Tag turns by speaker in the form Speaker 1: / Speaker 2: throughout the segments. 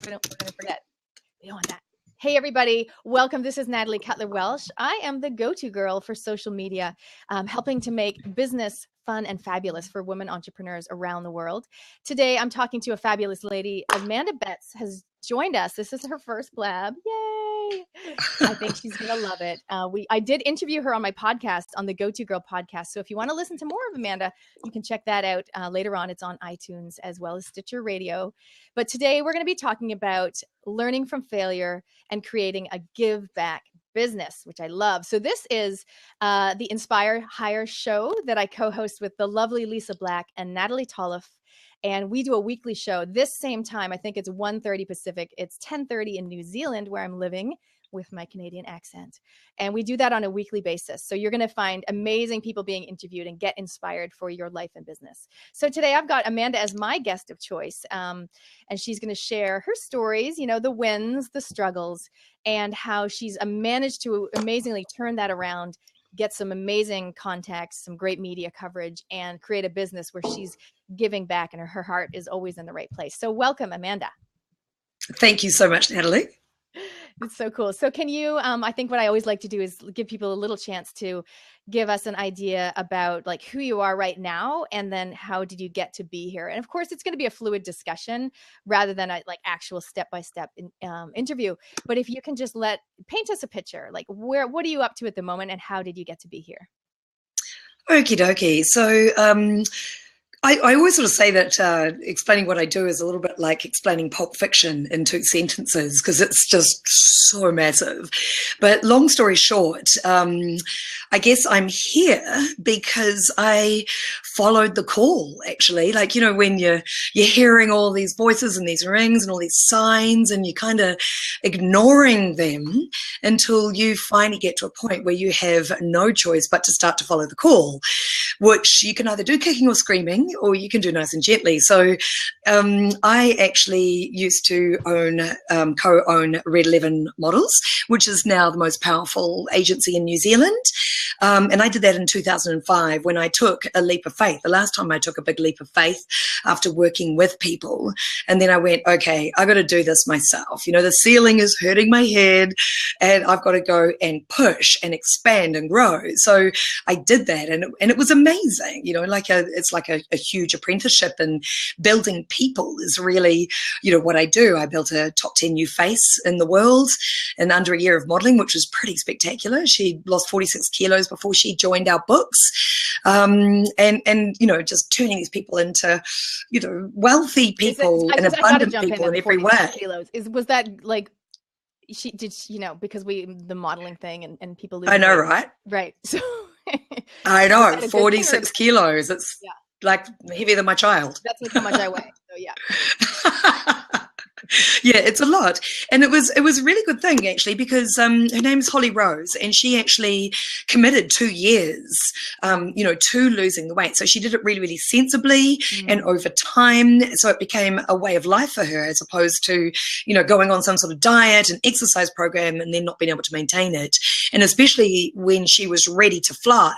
Speaker 1: We're gonna forget. We don't want that. Hey, everybody. Welcome. This is Natalie Cutler-Welsh. I am the go-to girl for social media, helping to make business fun and fabulous for women entrepreneurs around the world. Today, I'm talking to a fabulous lady. Amanda Betts has joined us. This is her first blab. Yay! I think she's going to love it. I did interview her on my podcast, on the Go-To Girl podcast. So if you want to listen to more of Amanda, you can check that out later on. It's on iTunes as well as Stitcher Radio. But today, we're going to be talking about learning from failure and creating a give back business, which I love. So this is the Inspire Hire show that I co-host with the lovely Lisa Black and Natalie Tolliff. And we do a weekly show this same time. I think it's 1:30 Pacific. It's 10:30 in New Zealand, where I'm living with my Canadian accent. And we do that on a weekly basis. So you're going to find amazing people being interviewed and get inspired for your life and business. So today I've got Amanda as my guest of choice. And she's going to share her stories, you know, the wins, the struggles, and how she's managed to amazingly turn that around, get some amazing contacts, some great media coverage, and create a business where she's giving back and her heart is always in the right place. So welcome, Amanda.
Speaker 2: Thank you so much, Natalie.
Speaker 1: It's so cool. So can you, I think what I always like to do is give people a little chance to give us an idea about like who you are right now, and then how did you get to be here? And of course, it's going to be a fluid discussion rather than a like actual step-by-step interview. But if you can just paint us a picture, like what are you up to at the moment and how did you get to be here?
Speaker 2: Okie dokie. So, I always sort of say that explaining what I do is a little bit like explaining Pulp Fiction in 2 sentences because it's just so massive. But long story short, I guess I'm here because I followed the call, actually. Like, you know, when you're hearing all these voices and these rings and all these signs and you're kind of ignoring them until you finally get to a point where you have no choice but to start to follow the call, which you can either do kicking or screaming, or you can do nice and gently. So I actually used to co-own Red 11 Models, which is now the most powerful agency in New Zealand. And I did that in 2005 when I took a leap of faith. The last time I took a big leap of faith after working with people. And then I went, okay, I got to do this myself. You know, the ceiling is hurting my head and I've got to go and push and expand and grow. So I did that and it was amazing. You know, it's like a huge apprenticeship, and building people is really, you know, what I do. I built a top 10 new face in the world in under a year of modeling, which was pretty spectacular. She lost 46 kilos before she joined our books. And you know, just turning these people into, you know, wealthy people and abundant people in every way.
Speaker 1: Kilos. Was that like, you know, because the modeling thing and people lose
Speaker 2: I know,
Speaker 1: weight.
Speaker 2: right?
Speaker 1: Right. So
Speaker 2: I know, 46 kilos. It's like heavier than my child.
Speaker 1: That's like how much I weigh. So yeah.
Speaker 2: Yeah, it's a lot. And it was a really good thing, actually, because her name's Holly Rose, and she actually committed 2 years, you know, to losing the weight. So she did it really, really sensibly and over time. So it became a way of life for her, as opposed to, you know, going on some sort of diet and exercise program and then not being able to maintain it. And especially when she was ready to fly,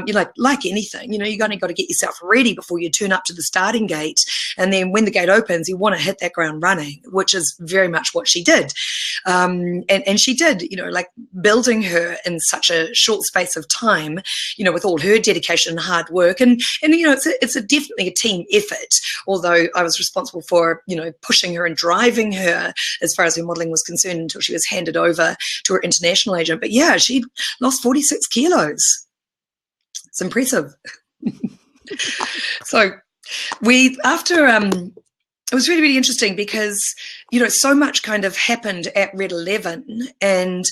Speaker 2: you know, like anything, you know, you only got to get yourself ready before you turn up to the starting gate. And then when the gate opens, you want to hit that ground running, which is very much what she did. And she did, you know, like building her in such a short space of time, you know, with all her dedication and hard work. And you know, it's definitely a team effort, although I was responsible for, you know, pushing her and driving her as far as her modeling was concerned until she was handed over to her international agent. But yeah, she lost 46 kilos. It's impressive. So it was really, really interesting because, you know, so much kind of happened at Red 11, and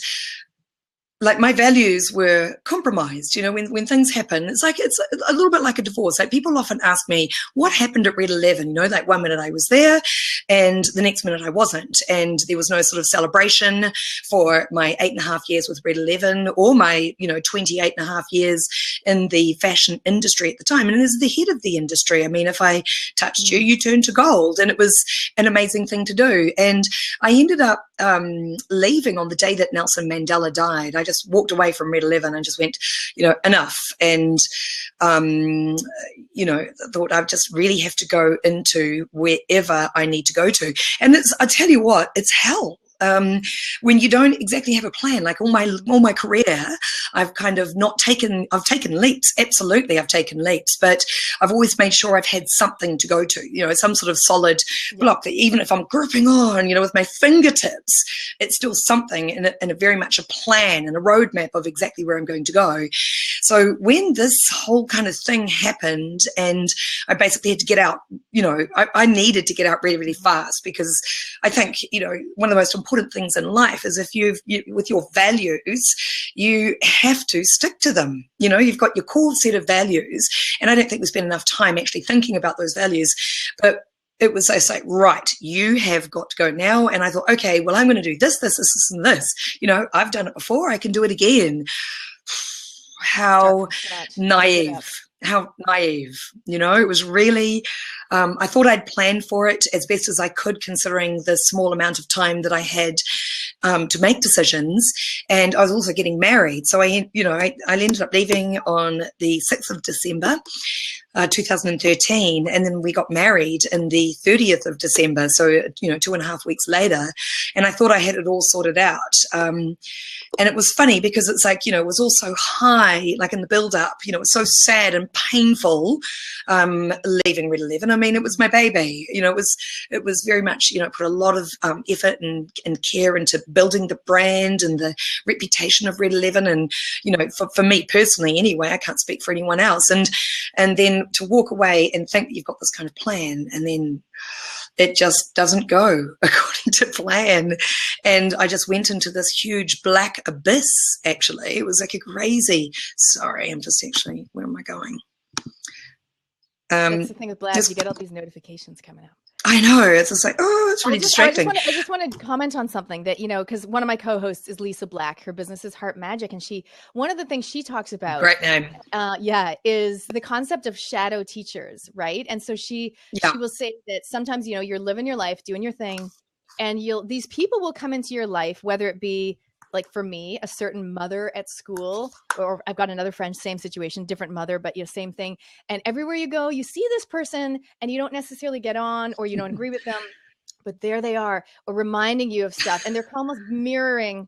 Speaker 2: like my values were compromised. You know, when things happen, it's a little bit like a divorce. Like people often ask me, what happened at Red 11? You know, like 1 minute I was there and the next minute I wasn't. And there was no sort of celebration for my 8.5 years with Red 11 or my, you know, 28.5 years in the fashion industry at the time. And as the head of the industry, I mean, if I touched you, you turned to gold. And it was an amazing thing to do. And I ended up leaving on the day that Nelson Mandela died. I just walked away from Red 11 and just went, enough. And, thought I just really have to go into wherever I need to go to. And I tell you what, it's hell. When you don't exactly have a plan, like all my career, I've taken leaps. Absolutely, I've taken leaps, but I've always made sure I've had something to go to, some sort of solid block that even if I'm gripping on, with my fingertips, it's still something and a very much a plan and a roadmap of exactly where I'm going to go. So when this whole kind of thing happened and I basically had to get out, I needed to get out really, really fast, because I think, one of the most important things in life is if with your values, you have to stick to them. You've got your core set of values, and I don't think we spend enough time actually thinking about those values. But it was, I say, right, you have got to go now. And I thought, okay, well, I'm going to do this, and this. I've done it before. I can do it again. How naive. It was really, I thought I'd planned for it as best as I could, considering the small amount of time that I had to make decisions. And I was also getting married. So I ended up leaving on the 6th of December, 2013. And then we got married in the 30th of December. So, 2.5 weeks later. And I thought I had it all sorted out. And it was funny because it's like, it was all so high, like in the build up, it was so sad and painful, leaving Red 11. I mean, it was my baby, it was very much, put a lot of effort and care into building the brand and the reputation of Red 11. And, for me personally, anyway, I can't speak for anyone else. And then to walk away and think that you've got this kind of plan, and then it just doesn't go according to plan. And I just went into this huge black abyss, actually. It was like a crazy, sorry, I'm just actually, where am I going?
Speaker 1: That's the thing with Blab, you get all these notifications coming out.
Speaker 2: I know. It's just like, oh, it's really distracting.
Speaker 1: I just want to comment on something that, because one of my co-hosts is Lisa Black. Her business is Heart Magic. And one of the things she talks about,
Speaker 2: great name,
Speaker 1: is the concept of shadow teachers, right? And so she will say that sometimes, you're living your life, doing your thing, and these people will come into your life, whether it be, like for me, a certain mother at school, or I've got another friend, same situation, different mother, but same thing. And everywhere you go, you see this person and you don't necessarily get on, or you don't agree with them, but there they are, or reminding you of stuff. And they're almost mirroring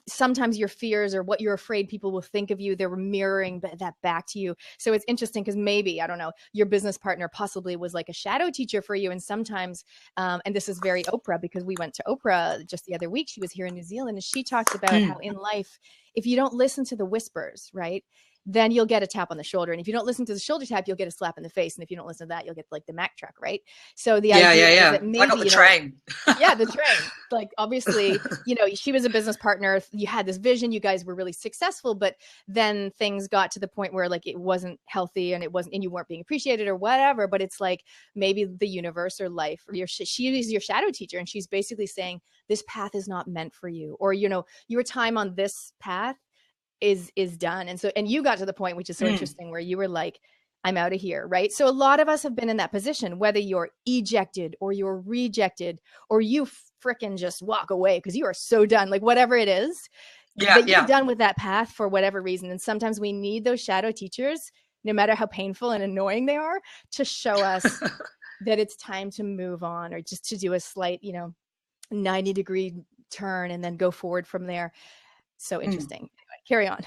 Speaker 1: sometimes your fears or what you're afraid people will think of you. They're mirroring that back to you. So it's interesting because maybe, I don't know, your business partner possibly was like a shadow teacher for you. And sometimes, and this is very Oprah, because we went to Oprah just the other week. She was here in New Zealand, and she talks about how in life, if you don't listen to the whispers, right, then you'll get a tap on the shoulder. And if you don't listen to the shoulder tap, you'll get a slap in the face. And if you don't listen to that, you'll get like the Mack truck, right? So the idea is that maybe,
Speaker 2: I got the train.
Speaker 1: The train. Like, obviously, she was a business partner. You had this vision. You guys were really successful, but then things got to the point where like it wasn't healthy and you weren't being appreciated or whatever. But it's like maybe the universe or life, or she is your shadow teacher, and she's basically saying this path is not meant for you, or your time on this path is done. And you got to the point, which is so interesting, where you were like, I'm out of here, right? So a lot of us have been in that position, whether you're ejected or you're rejected, or you fricking just walk away because you are so done, like whatever it is, you're done with that path for whatever reason. And sometimes we need those shadow teachers, no matter how painful and annoying they are, to show us that it's time to move on, or just to do a slight, 90-degree turn and then go forward from there. So interesting. Anyway, carry on.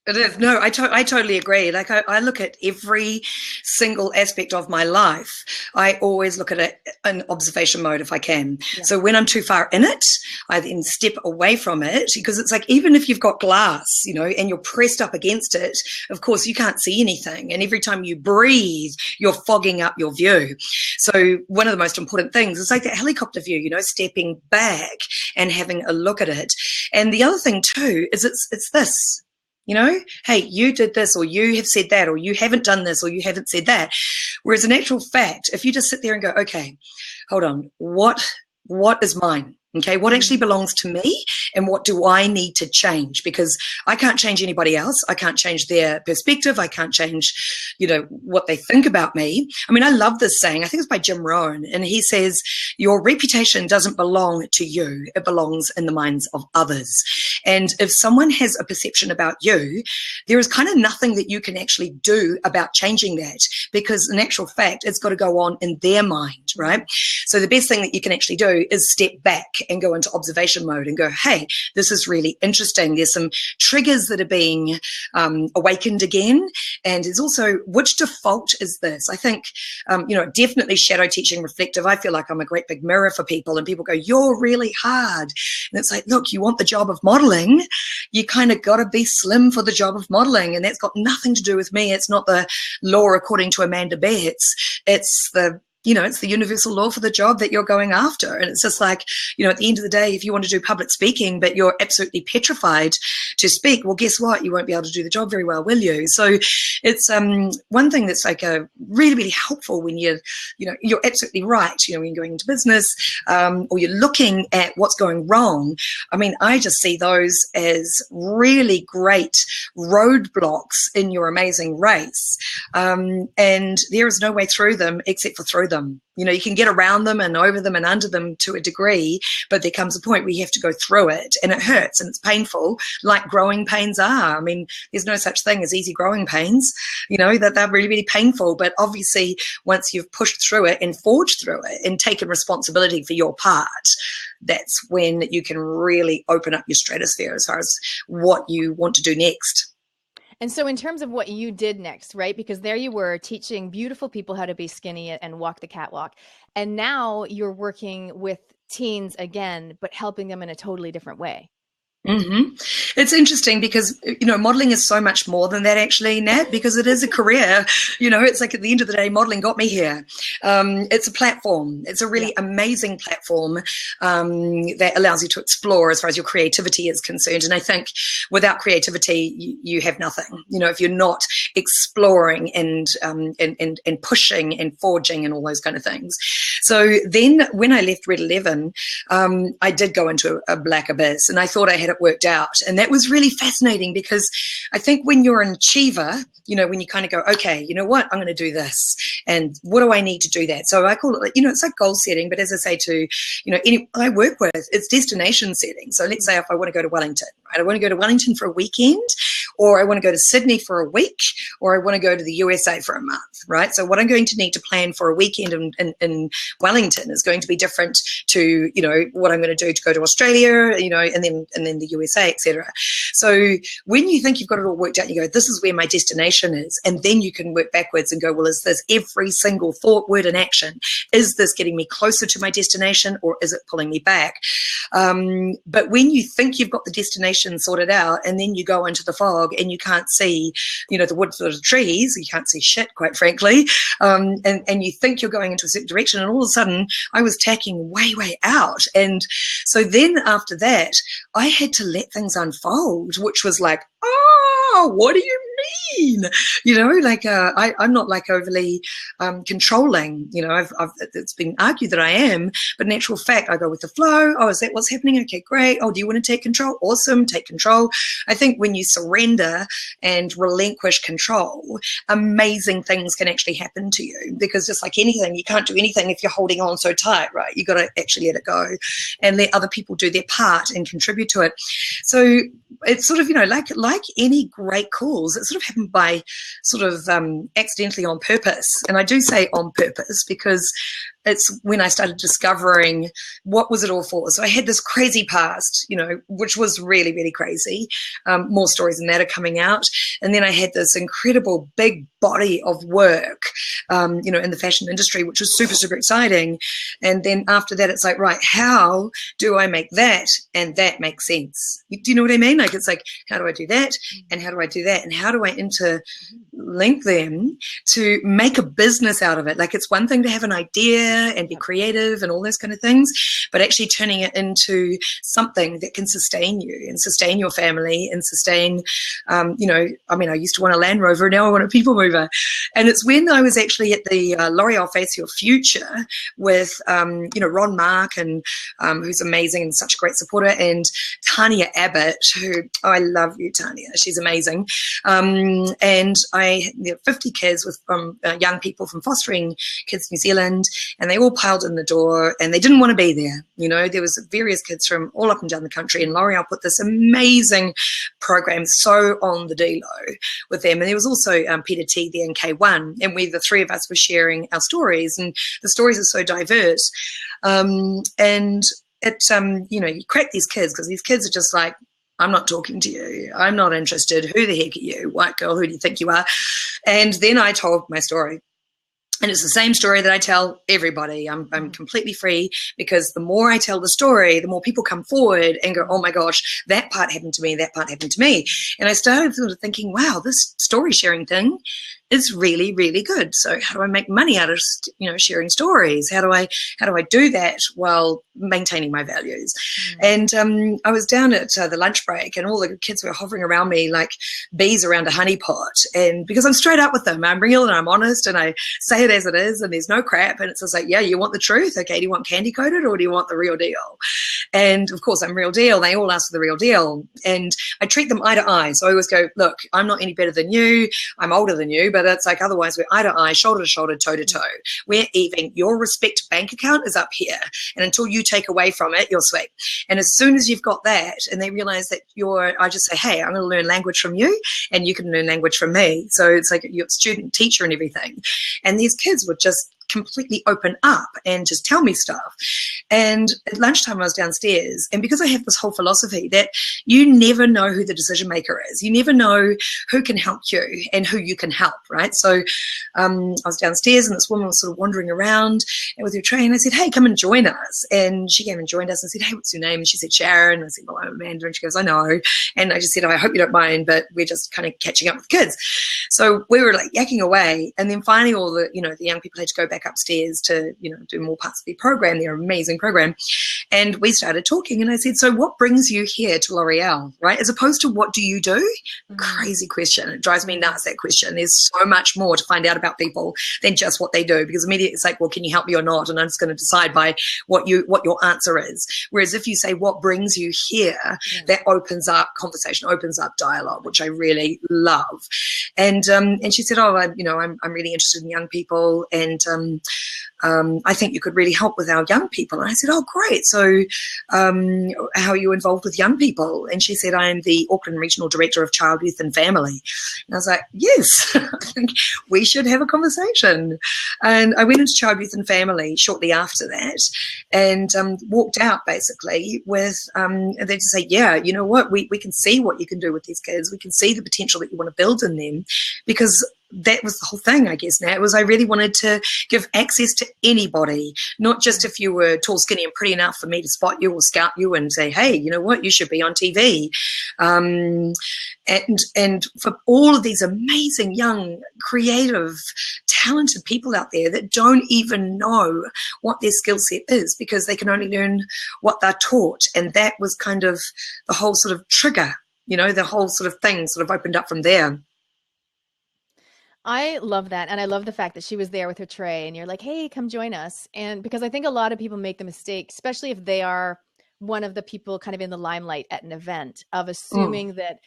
Speaker 2: It is. No, I totally agree. Like I look at every single aspect of my life. I always look at it in observation mode if I can. Yeah. So when I'm too far in it, I then step away from it, because it's like, even if you've got glass, and you're pressed up against it, of course you can't see anything. And every time you breathe, you're fogging up your view. So one of the most important things is like that helicopter view, stepping back and having a look at it. And the other thing too is it's this. Hey, you did this, or you have said that, or you haven't done this, or you haven't said that. Whereas in actual fact, if you just sit there and go, okay, hold on, what is mine? Okay, what actually belongs to me and what do I need to change? Because I can't change anybody else. I can't change their perspective. I can't change, what they think about me. I mean, I love this saying. I think it's by Jim Rohn. And he says, your reputation doesn't belong to you. It belongs in the minds of others. And if someone has a perception about you, there is kind of nothing that you can actually do about changing that, because in actual fact, it's got to go on in their mind, right? So the best thing that you can actually do is step back and go into observation mode and go, hey, this is really interesting. There's some triggers that are being awakened again. And there's also, which default is this? I think, definitely shadow teaching reflective. I feel like I'm a great big mirror for people, and people go, you're really hard. And it's like, look, you want the job of modeling, you kind of got to be slim for the job of modeling. And that's got nothing to do with me. It's not the law according to Amanda Betts. It's it's the universal law for the job that you're going after. And it's just like, at the end of the day, if you want to do public speaking, but you're absolutely petrified to speak, well, guess what? You won't be able to do the job very well, will you? So it's one thing that's like a really, really helpful when you're absolutely right. When you're going into business or you're looking at what's going wrong. I mean, I just see those as really great roadblocks in your amazing race. And there is no way through them except for through them. You can get around them and over them and under them to a degree, but there comes a point where you have to go through it, and it hurts and it's painful, like growing pains are. I mean, there's no such thing as easy growing pains, that they're really, really painful. But obviously, once you've pushed through it and forged through it and taken responsibility for your part, that's when you can really open up your stratosphere as far as what you want to do next.
Speaker 1: And so in terms of what you did next, right? Because there you were teaching beautiful people how to be skinny and walk the catwalk. And now you're working with teens again, but helping them in a totally different way.
Speaker 2: Mm-hmm. It's interesting because, modeling is so much more than that actually, Nat, because it is a career. It's like at the end of the day, modeling got me here. It's a platform. It's a really amazing platform that allows you to explore as far as your creativity is concerned. And I think without creativity, you have nothing. If you're not exploring and pushing and forging and all those kind of things. So then when I left Red 11, I did go into a black abyss, and I thought I had it worked out. And that was really fascinating because I think when you're an achiever, when you kind of go, okay, you know what, I'm going to do this. And what do I need to do that? So I call it, it's like goal setting. But as I say to, any I work with, it's destination setting. So let's say if I want to go to Wellington, right? I want to go to Wellington for a weekend, or I want to go to Sydney for a week, or I want to go to the USA for a month, right? So what I'm going to need to plan for a weekend in Wellington is going to be different to, what I'm going to do to go to Australia, and then the USA, etc. So when you think you've got it all worked out, you go, this is where my destination is. And then you can work backwards and go, well, is this every single thought, word, and action? Is this getting me closer to my destination, or is it pulling me back? But when you think you've got the destination sorted out, and then you go into the fog and you can't see, the wood for the trees, you can't see shit, quite frankly, and you think you're going into a certain direction, and all of a sudden I was tacking way, way out. And so then after that, I had to let things unfold, which was like, oh, what do you mean? I'm not like overly controlling. It's been argued that I am, but in actual fact, I go with the flow. Oh, is that what's happening? Okay, great. Oh, do you want to take control? Awesome, take control. I think when you surrender and relinquish control, amazing things can actually happen to you, because just like anything, you can't do anything if you're holding on so tight, right? You got to actually let it go and let other people do their part and contribute to it. So it's sort of, like any great cause, it sort of happened by sort of accidentally on purpose. And I do say on purpose because it's when I started discovering what was it all for. So I had this crazy past, which was really, really crazy. More stories than that are coming out. And then I had this incredible big body of work, in the fashion industry, which was super, super exciting. And then after that, it's like, right, how do I make that and that make sense? Do you know what I mean? Like, it's like, how do I do that? And how do I do that? And how do I interlink them to make a business out of it? Like, it's one thing to have an idea idea and be creative and all those kind of things, but actually turning it into something that can sustain you and sustain your family and sustain, you know, I mean, I used to want a Land Rover, now I want a people mover. And it's when I was actually at the L'Oreal Face Your Future with, you know, Ron Mark, and who's amazing and such a great supporter, and Tanya Abbott, who, oh, I love you, Tanya. She's amazing. And I, there are 50 kids with from young people from Fostering Kids New Zealand, and they all piled in the door, and they didn't want to be there. You know, there was various kids from all up and down the country, and L'Oreal put this amazing program so on the D-Lo with them. And there was also Peter T there in K1, and we, the three of us, were sharing our stories, and the stories are so diverse. And it, you know, you crack these kids, because these kids are just like, I'm not talking to you. I'm not interested. Who the heck are you? White girl, who do you think you are? And then I told my story. And it's the same story that I tell everybody. I'm completely free, because the more I tell the story, the more people come forward and go, oh my gosh, that part happened to me, that part happened to me. And I started sort of thinking, wow, this story sharing thing is really, really good. So how do I make money out of, you know, sharing stories? How do I do that while maintaining my values? And I was down at the lunch break, and all the kids were hovering around me like bees around a honey pot. And because I'm straight up with them, I'm real and I'm honest, and I say it as it is, and there's no crap. And it's just like, yeah, you want the truth? Okay, do you want candy coated, or do you want the real deal? And of course, I'm real deal. They all ask for the real deal, and I treat them eye to eye. So I always go, look, I'm not any better than you. I'm older than you, but it's like, otherwise we're eye to eye, shoulder to shoulder, toe to toe. We're even. Your respect bank account is up here, and until you take away from it, you're sweet. And as soon as you've got that, and they realize that I just say, hey, I'm going to learn language from you, and you can learn language from me. So it's like you're student, teacher, and everything. And these kids would just completely open up and just tell me stuff. And at lunchtime I was downstairs, and because I have this whole philosophy that you never know who the decision maker is, you never know who can help you and who you can help, right? So I was downstairs, and this woman was sort of wandering around with her tray, and I said, hey, come and join us. And she came and joined us and said, hey, what's your name? And she said, Sharon. And I said, well, I'm Amanda. And she goes, I know. And I just said, oh, I hope you don't mind, but we're just kind of catching up with kids. So we were like yakking away, and then finally all the, you know, the young people had to go back upstairs to, you know, do more parts of the program, their amazing program. And we started talking, and I said, so what brings you here to L'Oreal, right? As opposed to what do you do? Crazy question. It drives me nuts, that question. There's so much more to find out about people than just what they do, because immediately it's like, well, can you help me or not? And I'm just going to decide by what your answer is. Whereas if you say what brings you here, that opens up conversation, opens up dialogue, which I really love. And she said, oh, I'm really interested in young people, and I think you could really help with our young people. And I said, oh, great. So how are you involved with young people? And she said, I am the Auckland Regional Director of Child, Youth and Family. And I was like, yes, I think we should have a conversation. And I went into Child, Youth and Family shortly after that, and walked out basically with, they just say, yeah, you know what, we can see what you can do with these kids. We can see the potential that you want to build in them, because that was the whole thing, I guess. Now it was, I really wanted to give access to anybody, not just if you were tall, skinny, and pretty enough for me to spot you or scout you and say, hey, you know what, you should be on TV. And for all of these amazing, young, creative, talented people out there that don't even know what their skill set is, because they can only learn what they're taught. And that was kind of the whole sort of trigger, you know, the whole sort of thing sort of opened up from there.
Speaker 1: I love that. And I love the fact that she was there with her tray, and you're like, hey, come join us. And because I think a lot of people make the mistake, especially if they are one of the people kind of in the limelight at an event, of assuming that,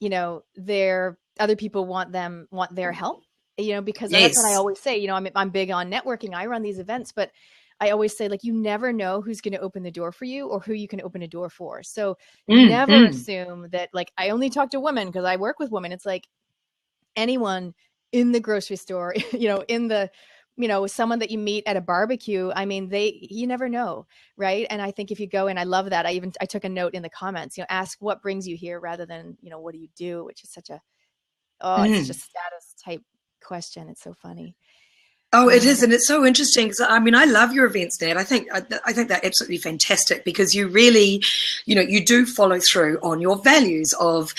Speaker 1: you know, their other people want their help, you know, because that's what I always say. You know, I'm big on networking. I run these events, but I always say, like, you never know who's going to open the door for you or who you can open a door for. So never assume that, like, I only talk to women because I work with women. It's like anyone in the grocery store, you know, in the, you know, someone that you meet at a barbecue. I mean, you never know. Right. And I think if you go in, I love that. I took a note in the comments, you know, ask what brings you here rather than, you know, what do you do? Which is such a, it's such a status type question. It's so funny.
Speaker 2: Oh, it is, and it's so interesting because I mean, I love your events, Nat. I think they're absolutely fantastic because you really, you do follow through on your values of,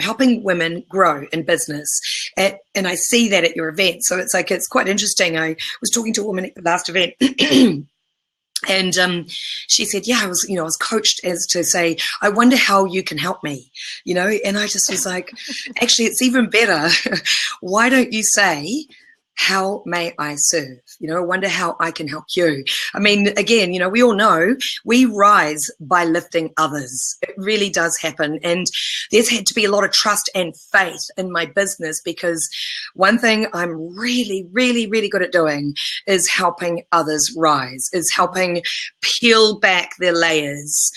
Speaker 2: helping women grow in business, and I see that at your event. So it's quite interesting. I was talking to a woman at the last event. And she said, yeah, I was coached as to say, I wonder how you can help me, and I just was like, actually, it's even better. Why don't you say, how may I serve? I wonder how I can help you. I mean, again, we all know we rise by lifting others. It really does happen. And there's had to be a lot of trust and faith in my business because one thing I'm really, really, really good at doing is helping others rise, is helping peel back their layers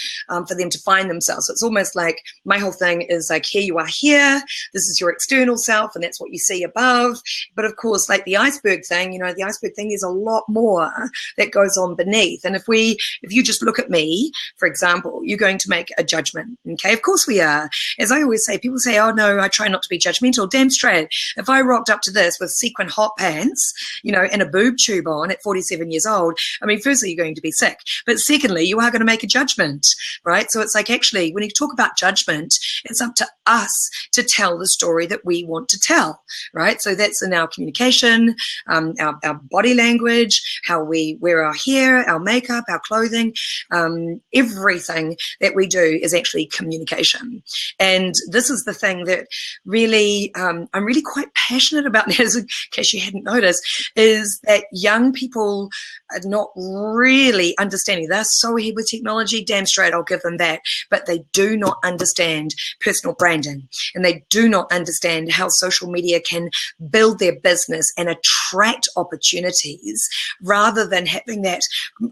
Speaker 2: for them to find themselves. So it's almost like my whole thing is like, here you are here. This is your external self, and that's what you see above. But of course, like the iceberg thing, the iceberg thing is a lot more that goes on beneath. And if you just look at me, for example, you're going to make a judgment. Okay, of course we are. As I always say, people say, oh no, I try not to be judgmental. Damn straight. If I rocked up to this with sequin hot pants, and a boob tube on at 47 years old, I mean, firstly, you're going to be sick. But secondly, you are going to make a judgment, right? So it's like, actually, when you talk about judgment, it's up to us to tell the story that we want to tell, right? So that's in our communication, our body language, how we wear our hair, our makeup, our clothing, everything that we do is actually communication. And this is the thing that really, I'm really quite passionate about, in case you hadn't noticed, is that young people are not really understanding. They're so ahead with technology, damn straight, I'll give them that. But they do not understand personal branding, and they do not understand how social media can build their business and attract opportunities rather than having that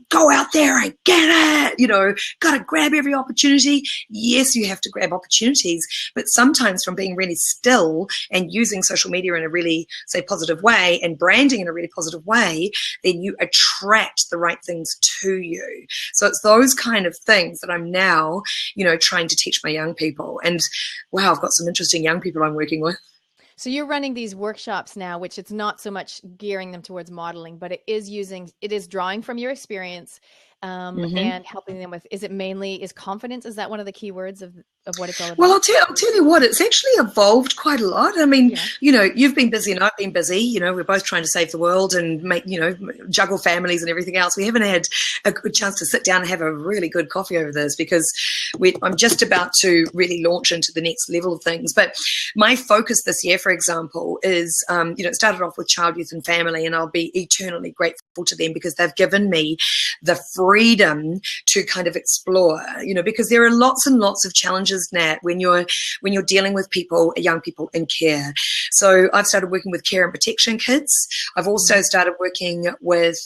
Speaker 2: go out there and get it, got to grab every opportunity. Yes, you have to grab opportunities, but sometimes from being really still and using social media in a really, say, positive way and branding in a really positive way, then you attract the right things to you. So it's those kind of things that I'm now, trying to teach my young people. And wow, I've got some interesting young people I'm working with.
Speaker 1: So you're running these workshops now, which it's not so much gearing them towards modeling, but it is drawing from your experience and helping them with, is confidence? Is that one of the key words of what it's all about?
Speaker 2: Well, I'll tell you what, it's actually evolved quite a lot. I mean, you've been busy and I've been busy, we're both trying to save the world and make, juggle families and everything else. We haven't had a good chance to sit down and have a really good coffee over this because I'm just about to really launch into the next level of things. But my focus this year, for example, is, it started off with child, youth and family, and I'll be eternally grateful to them because they've given me the freedom to kind of explore, because there are lots and lots of challenges, Nat, when you're dealing with people, young people in care. So I've started working with care and protection kids. I've also started working with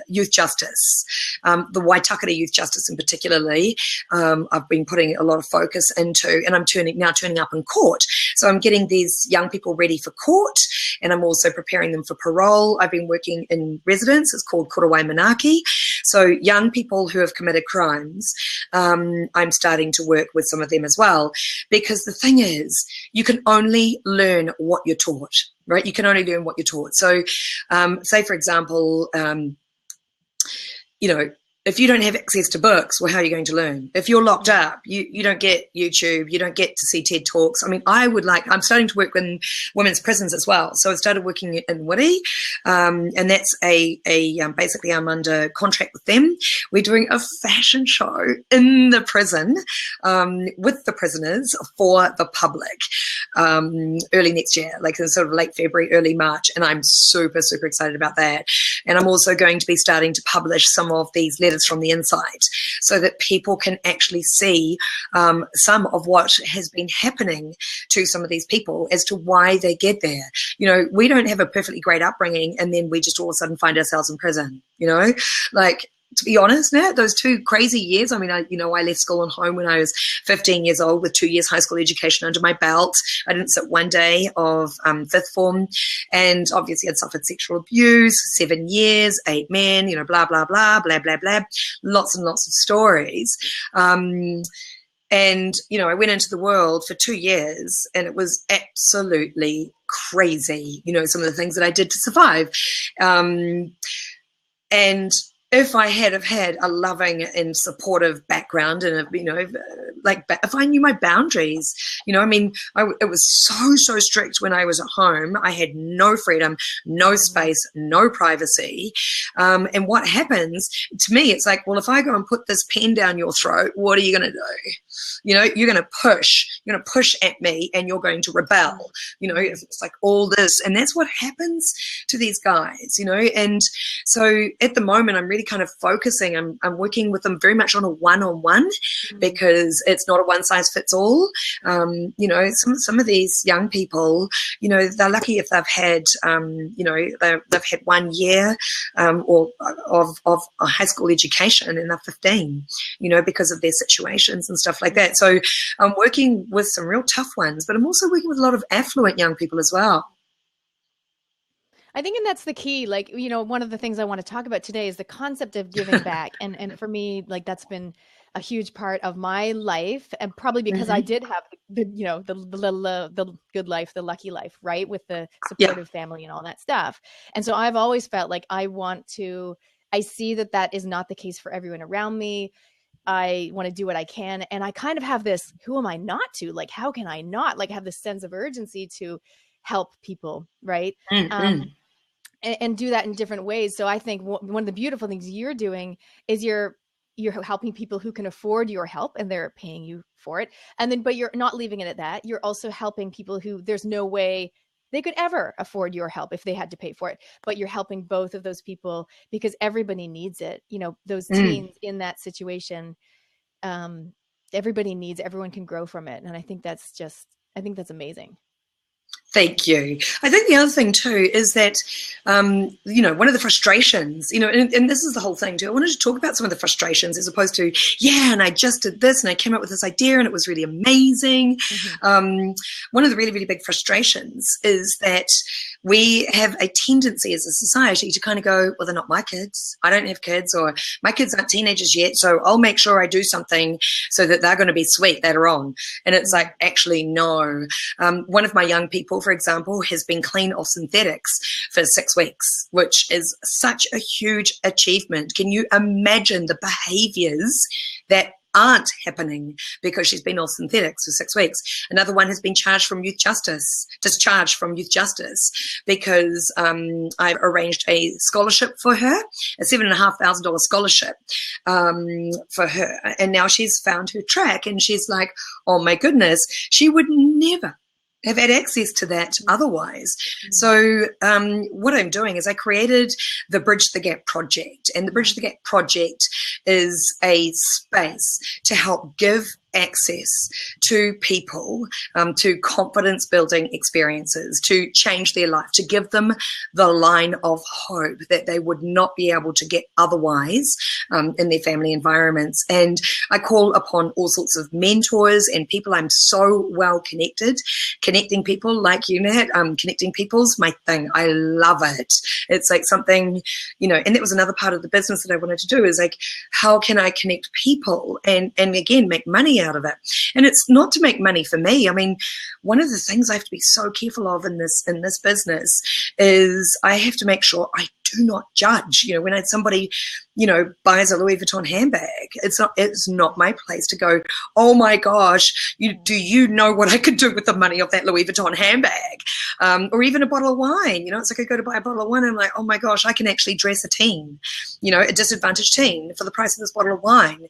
Speaker 2: youth justice, the Waitakere youth justice in particularly. I've been putting a lot of focus into, and I'm turning up in court. So I'm getting these young people ready for court, and I'm also preparing them for parole. I've been working in residence. It's called Korowai Manaki. So young people who have committed crimes, I'm starting to work with some of them as well, because the thing is, you can only learn what you're taught, right? You can only learn what you're taught. So say, for example, if you don't have access to books, well, how are you going to learn? If you're locked up, you don't get YouTube, you don't get to see TED Talks. I mean, I'm starting to work in women's prisons as well. So I started working in Wiri, and that's basically I'm under contract with them. We're doing a fashion show in the prison with the prisoners for the public early next year, like in sort of late February, early March. And I'm super, super excited about that. And I'm also going to be starting to publish some of these letters from the inside so that people can actually see some of what has been happening to some of these people as to why they get there. We don't have a perfectly great upbringing and then we just all of a sudden find ourselves in prison, like, to be honest, Nat, those 2 crazy years, I mean, I left school and home when I was 15 years old with 2 years high school education under my belt. I didn't sit one day of 5th form. And obviously I'd suffered sexual abuse, 7 years, 8 men, blah, blah, blah, blah, blah, blah, lots and lots of stories. And, you know, I went into the world for 2 years and it was absolutely crazy, you know, some of the things that I did to survive. And if I had have had a loving and supportive background and, you know, like if I knew my boundaries, you know, I mean, it was so strict when I was at home. I had no freedom, no space, no privacy. And what happens to me, it's like, well, if I go and put this pen down your throat, what are you going to do? You know, you're going to push at me and you're going to rebel. You know, it's like all this. And that's what happens to these guys, you know. And so at the moment, I'm really kind of focusing. I'm working with them very much on a one-on-one because it's not a one-size-fits-all. You know, some of these young people, you know, they're lucky if they've had, you know, they've had 1 year or of a high school education and they're 15, you know, because of their situations and stuff like that. So I'm working with some real tough ones, but I'm also working with a lot of affluent young people as well.
Speaker 1: I think, and that's the key. Like, you know, one of the things I want to talk about today is the concept of giving back. And for me, like, that's been a huge part of my life, and probably because I did have the, you know, the good life, the lucky life, right? With the supportive family and all that stuff. And so I've always felt like I see that is not the case for everyone around me. I want to do what I can. And I kind of have this, who am I not to? Like, how can I not like have this sense of urgency to help people, right? And do that in different ways. So I think one of the beautiful things you're doing is you're helping people who can afford your help and they're paying you for it. And then, but you're not leaving it at that. You're also helping people who there's no way they could ever afford your help if they had to pay for it. But you're helping both of those people because everybody needs it. You know, those teens in that situation, everyone can grow from it. And I think that's amazing.
Speaker 2: Thank you. I think the other thing too is that, you know, one of the frustrations, you know, and this is the whole thing too. I wanted to talk about some of the frustrations as opposed to, and I just did this and I came up with this idea and it was really amazing. One of the really, really big frustrations is that we have a tendency as a society to kind of go, well, they're not my kids. I don't have kids, or my kids aren't teenagers yet, so I'll make sure I do something so that they're going to be sweet later on. And it's like, actually, no. One of my young people, for example, has been clean of synthetics for 6 weeks, which is such a huge achievement. Can you imagine the behaviors that aren't happening because she's been on synthetics for 6 weeks? Another one has been discharged from youth justice because I've arranged a scholarship for her, a $7,500 scholarship for her. And now she's found her track and she's like, oh my goodness, she would never have had access to that otherwise. So what I'm doing is I created the Bridge the Gap Project, and the Bridge the Gap Project is a space to help give access to people, to confidence building experiences, to change their life, to give them the line of hope that they would not be able to get otherwise in their family environments. And I call upon all sorts of mentors and people. I'm so well connected. Connecting people like you, Nat, connecting people's my thing. I love it. It's like something, you know, and that was another part of the business that I wanted to do, is like, how can I connect people and again, make money out of it? And it's not to make money for me. I mean, one of the things I have to be so careful of in this business is I have to make sure I do not judge. You know, when somebody, you know, buys a Louis Vuitton handbag, it's not my place to go, oh my gosh, do you know what I could do with the money of that Louis Vuitton handbag? Or even a bottle of wine. You know, it's like I go to buy a bottle of wine and I'm like, oh my gosh, I can actually dress a teen, you know, a disadvantaged teen for the price of this bottle of wine.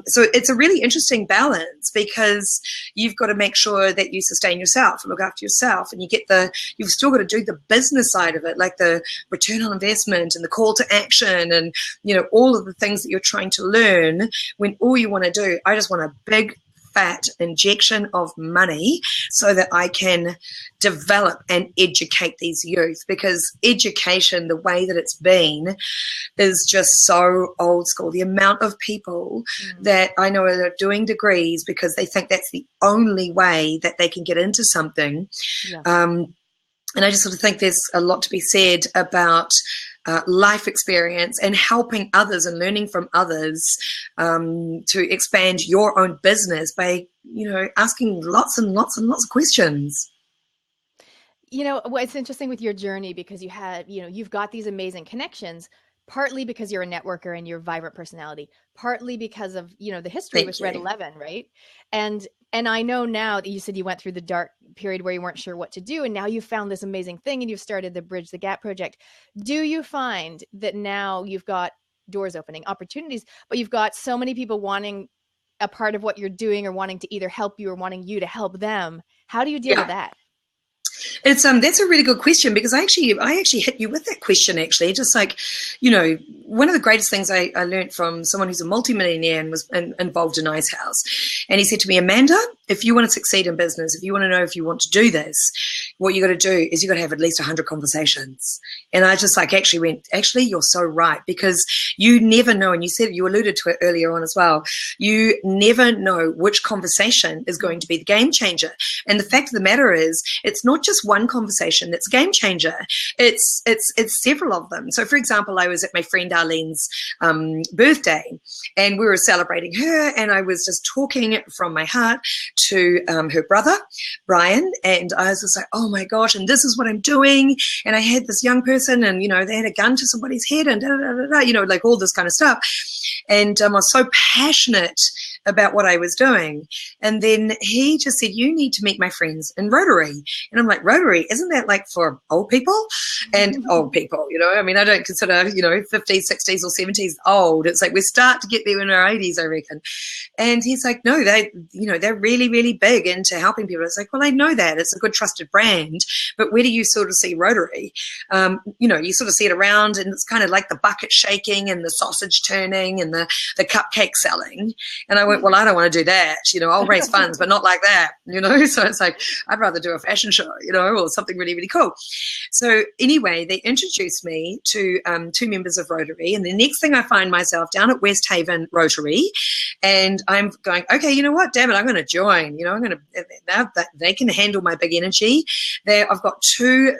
Speaker 2: So it's a really interesting balance, because you've got to make sure that you sustain yourself and look after yourself, and you've still got to do the business side of it, like the return on investment and the call to action and, you know, all of the things that you're trying to learn, when all you want to do, I just want a big fat injection of money so that I can develop and educate these youth, because education, the way that it's been, is just so old school. The amount of people that I know are doing degrees because they think that's the only way that they can get into something. And I just sort of think there's a lot to be said about life experience and helping others and learning from others to expand your own business by, asking lots and lots and lots of questions.
Speaker 1: It's interesting with your journey because you've got these amazing connections, partly because you're a networker and you're a vibrant personality, partly because of, the history with Red 11, right? And I know now that you said you went through the dark period where you weren't sure what to do, and now you've found this amazing thing and you've started the Bridge the Gap project. Do you find that now you've got doors opening, opportunities, but you've got so many people wanting a part of what you're doing or wanting to either help you or wanting you to help them? How do you deal with that?
Speaker 2: It's that's a really good question, because I actually hit you with that question, actually. Just like, one of the greatest things I learned from someone who's a multimillionaire and was involved in Ice House. And he said to me, Amanda, if you want to succeed in business, if you want to know if you want to do this, what you got to do is you got to have at least 100 conversations. And I just actually went, actually, you're so right, because you never know. And you alluded to it earlier on as well. You never know which conversation is going to be the game changer. And the fact of the matter is, it's not just one conversation that's a game changer. It's several of them. So, for example, I was at my friend Arlene's birthday, and we were celebrating her, and I was just talking from my heart to her brother, Brian, and I was just like, oh my gosh, and this is what I'm doing. And I had this young person, and, they had a gun to somebody's head, and like all this kind of stuff. And I was so passionate about what I was doing. And then he just said, you need to meet my friends in Rotary. And I'm like, Rotary, isn't that like for old people? And old people, I don't consider, 50s, 60s or 70s old. It's like we start to get there in our 80s, I reckon. And he's like, no, they're really, really big into helping people. It's like, well, I know that. It's a good trusted brand. But where do you sort of see Rotary? You sort of see it around, and it's kind of like the bucket shaking and the sausage turning and the cupcake selling. And I went, well, I don't want to do that. I'll raise funds, but not like that, So it's like, I'd rather do a fashion show, or something really, really cool. So anyway, they introduced me to two members of Rotary. And the next thing I find myself down at West Haven Rotary, and I'm going, okay, you know what? Damn it, I'm going to join. They can handle my big energy. I've got two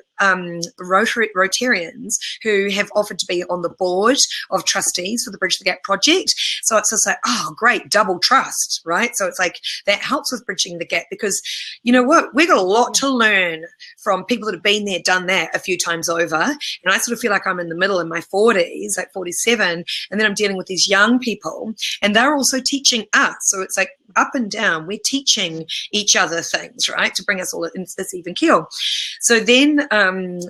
Speaker 2: Rotarians who have offered to be on the board of trustees for the Bridge the Gap project. So it's just like, oh, great, double trust, right? So it's like that helps with bridging the gap, because you know what? We've got a lot to learn from people that have been there, done that a few times over. And I sort of feel like I'm in the middle in my 40s, like 47, and then I'm dealing with these young people, and they're also teaching us. So it's like up and down, we're teaching each other things, right, to bring us all into this even keel. So then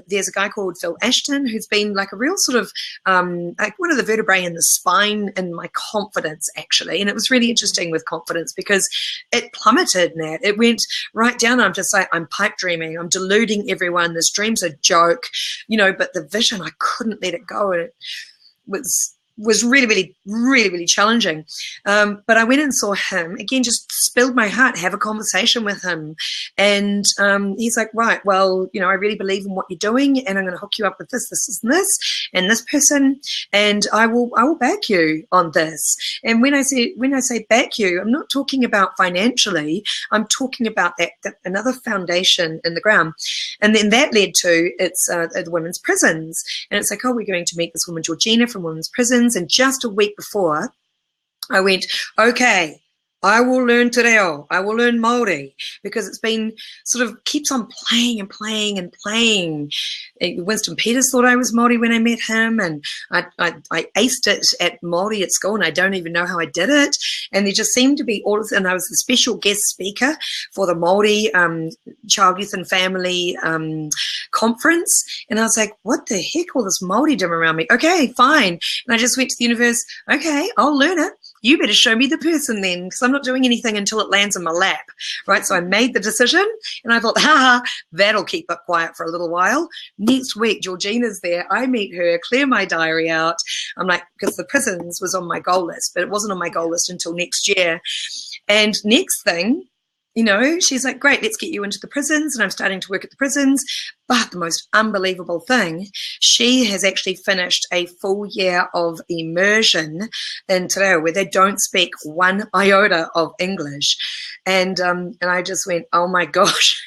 Speaker 2: there's a guy called Phil Ashton, who's been like a real sort of like one of the vertebrae in the spine in my confidence, actually. And it was really interesting with confidence, because it plummeted, Nat. It went right down. I'm just like, I'm pipe dreaming. I'm deluding everyone. This dream's a joke, but the vision, I couldn't let it go. And it was really, really, really, really challenging. But I went and saw him again, just spilled my heart, have a conversation with him. And he's like, right, well, I really believe in what you're doing, and I'm going to hook you up with this, and this person, and I will back you on this. And when I say back you, I'm not talking about financially. I'm talking about that another foundation in the ground. And then that led to the women's prisons. And it's like, oh, we're going to meet this woman, Georgina, from women's prisons. And just a week before, I went, okay, I will learn Te Reo. I will learn Māori, because it's been sort of keeps on playing and playing and playing. Winston Peters thought I was Māori when I met him, and I aced it at Māori at school, and I don't even know how I did it. And there just seemed to be and I was the special guest speaker for the Māori Child, Youth and Family conference. And I was like, what the heck, all this Māoridom around me? Okay, fine. And I just went to the universe. Okay, I'll learn it. You better show me the person then, because I'm not doing anything until it lands in my lap, right? So I made the decision, and I thought, that'll keep it quiet for a little while. Next week, Georgina's there. I meet her, clear my diary out. I'm like, because the prisons was on my goal list, but it wasn't on my goal list until next year. And next thing, she's like, great, let's get you into the prisons. And I'm starting to work at the prisons. But the most unbelievable thing, she has actually finished a full year of immersion in Te Reo, where they don't speak one iota of English. And I just went, oh my gosh,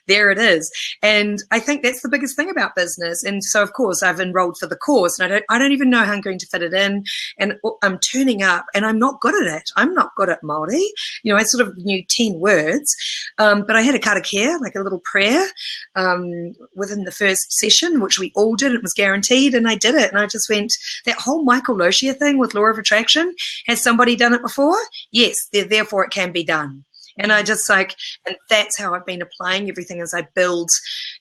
Speaker 2: there it is. And I think that's the biggest thing about business. And so, of course, I've enrolled for the course, and I don't even know how I'm going to fit it in. And I'm turning up, and I'm not good at it. I'm not good at Māori. You know, I sort of knew 10 words, but I had a karakia, like a little prayer, within the first session, which we all did. It was guaranteed, and I did it. And I just went, that whole Michael Loshia thing with law of attraction, has somebody done it before? Yes, therefore it can be done. And I just like, and that's how I've been applying everything as I build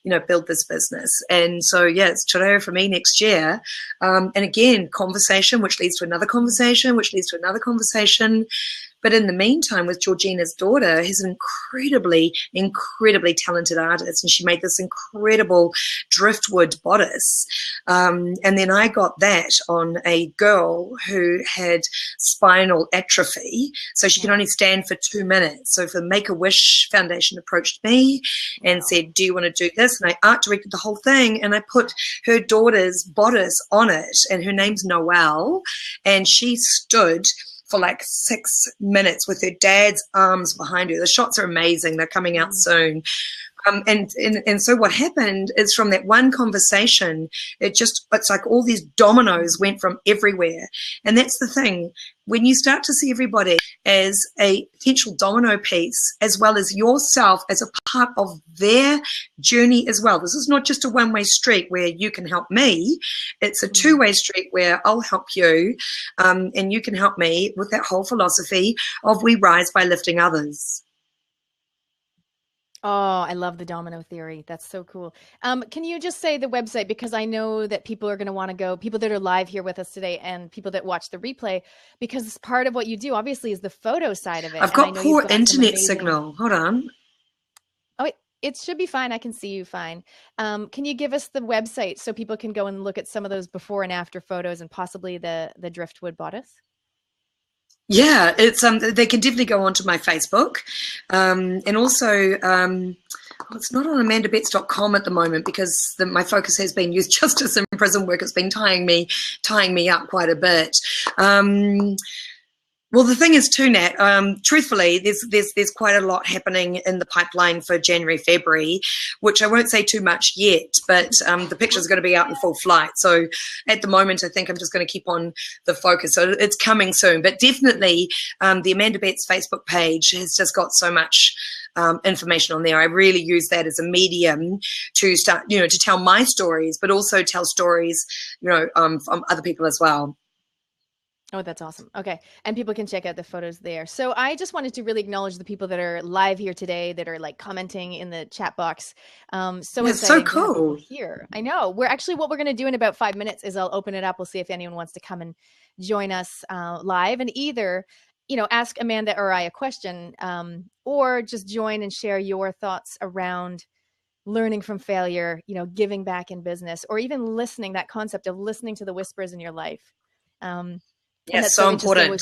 Speaker 2: this business. And so, yeah, it's Te Reo for me next year. And again, conversation, which leads to another conversation, which leads to another conversation. But in the meantime, with Georgina's daughter, who's an incredibly, incredibly talented artist, and she made this incredible driftwood bodice. And then I got that on a girl who had spinal atrophy, so she could only stand for 2 minutes. So the Make-A-Wish Foundation approached me and said, do you want to do this? And I art directed the whole thing, and I put her daughter's bodice on it, and her name's Noelle, and she stood for like 6 minutes with her dad's arms behind her. The shots are amazing. They're coming out soon. And so what happened is, from that one conversation, it's like all these dominoes went from everywhere. And that's the thing. When you start to see everybody as a potential domino piece, as well as yourself as a part of their journey as well. This is not just a one-way street where you can help me. It's a two-way street where I'll help you, and you can help me with that whole philosophy of we rise by lifting others.
Speaker 1: Oh, I love the domino theory. That's so cool. Can you just say the website? Because I know that people are going to want to go, people that are live here with us today and people that watch the replay, because part of what you do, obviously, is the photo side of it.
Speaker 2: I've got poor internet signal. Hold on.
Speaker 1: Oh, it should be fine. I can see you fine. Can you give us the website so people can go and look at some of those before and after photos, and possibly the driftwood bodice?
Speaker 2: Yeah, it's they can definitely go onto my Facebook, and also it's not on amandabetts.com at the moment, because my focus has been youth justice and prison work. It's been tying me up quite a bit. Well, the thing is too, Nat, truthfully, there's quite a lot happening in the pipeline for January, February, which I won't say too much yet, but the picture's going to be out in full flight. So at the moment, I think I'm just going to keep on the focus. So it's coming soon. But definitely the Amanda Betts Facebook page has just got so much information on there. I really use that as a medium to start, to tell my stories, but also tell stories, from other people as well.
Speaker 1: Oh, that's awesome. Okay. And people can check out the photos there. So I just wanted to really acknowledge the people that are live here today, that are like commenting in the chat box.
Speaker 2: It's so cool
Speaker 1: here. I know. What we're going to do in about 5 minutes is I'll open it up. We'll see if anyone wants to come and join us live, and either, ask Amanda or I a question, or just join and share your thoughts around learning from failure, giving back in business, or even listening, that concept of listening to the whispers in your life.
Speaker 2: Yeah, so important.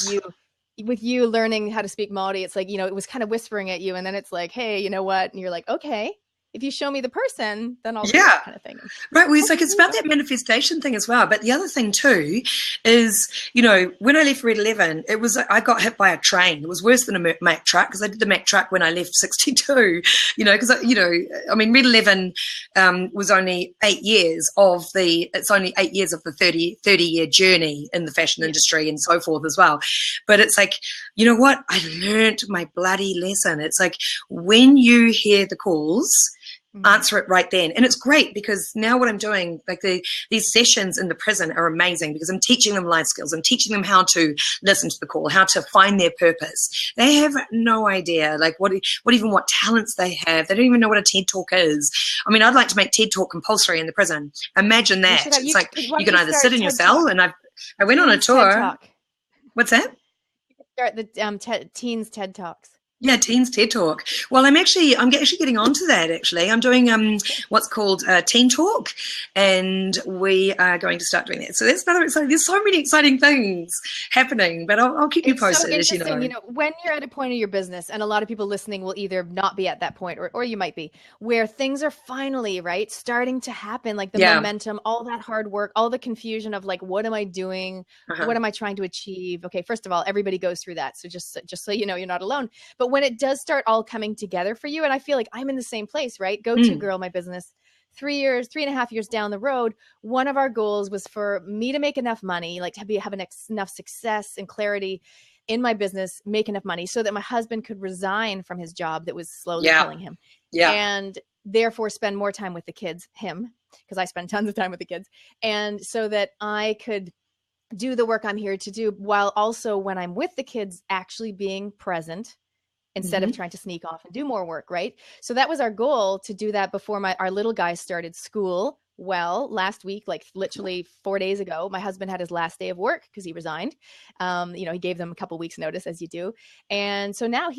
Speaker 1: With you learning how to speak Māori, it's like, it was kind of whispering at you, and then it's like, hey, you know what? And you're like, okay, if you show me the person, then I'll do that kind of thing.
Speaker 2: Right. Well, it's about that manifestation thing as well. But the other thing too is, when I left Red 11, I got hit by a train. It was worse than a Mack truck, because I did the Mack truck when I left 62, because, Red 11 was only 8 years of the 30-year journey in the fashion industry and so forth as well. But it's like, you know what? I learned my bloody lesson. It's like, when you hear the calls, answer it right then. And it's great, because now what I'm doing, like these sessions in the prison are amazing, because I'm teaching them life skills. I'm teaching them how to listen to the call, how to find their purpose. They have no idea, like what talents they have. They don't even know what a TED Talk is. I'd like to make TED Talk compulsory in the prison. Imagine that. It's like you can either sit in your cell, and I went on a tour. What's that?
Speaker 1: You can start the teens TED Talks.
Speaker 2: Yeah, Teens TED Talk. Well, I'm actually getting onto that, actually. I'm doing what's called Teen Talk, and we are going to start doing that. So that's another exciting. There's so many exciting things happening, but I'll keep you posted, as you know.
Speaker 1: When you're at a point of your business, and a lot of people listening will either not be at that point, or you might be, where things are finally starting to happen, like the momentum, all that hard work, all the confusion of like, what am I doing? What am I trying to achieve? Okay, first of all, everybody goes through that. So just so you know, you're not alone. But But when it does start all coming together for you, and I feel like I'm in the same place, right? Go-To Girl, my business, 3.5 years down the road, one of our goals was for me to make enough money, like to have enough success and clarity in my business, make enough money so that my husband could resign from his job that was slowly killing him. And therefore spend more time with the kids, because I spend tons of time with the kids. And so that I could do the work I'm here to do, while also when I'm with the kids, actually being present instead of trying to sneak off and do more work, right? So that was our goal, to do that before our little guy started school. Well, last week, like literally 4 days ago, my husband had his last day of work because he resigned. He gave them a couple weeks notice, as you do. And so now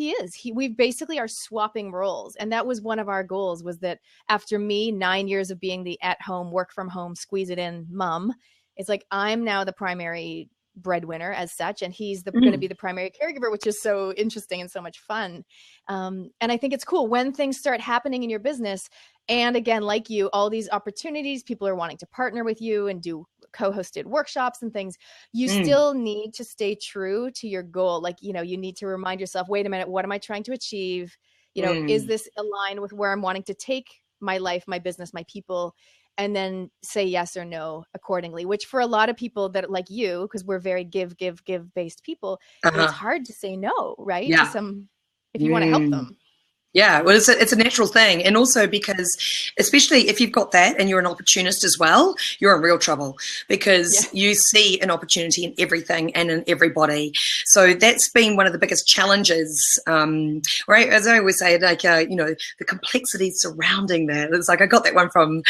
Speaker 1: we basically are swapping roles. And that was one of our goals, was that after me, 9 years of being the at-home, work from home, squeeze it in mom, it's like I'm now the primary breadwinner as such, and he's going to be the primary caregiver, which is so interesting and so much fun. And I think it's cool when things start happening in your business. And again, like you, all these opportunities, people are wanting to partner with you and do co-hosted workshops and things. You still need to stay true to your goal. Like, you need to remind yourself, wait a minute, what am I trying to achieve? Is this aligned with where I'm wanting to take my life, my business, my people? And then say yes or no accordingly, which for a lot of people that like you, because we're very give based people, it's hard to say no, right? To some, if you want to help them.
Speaker 2: Yeah, well, it's a natural thing. And also because, especially if you've got that and you're an opportunist as well, you're in real trouble, because you see an opportunity in everything and in everybody. So that's been one of the biggest challenges, right? As I always say, like, the complexities surrounding that. It's like, I got that one from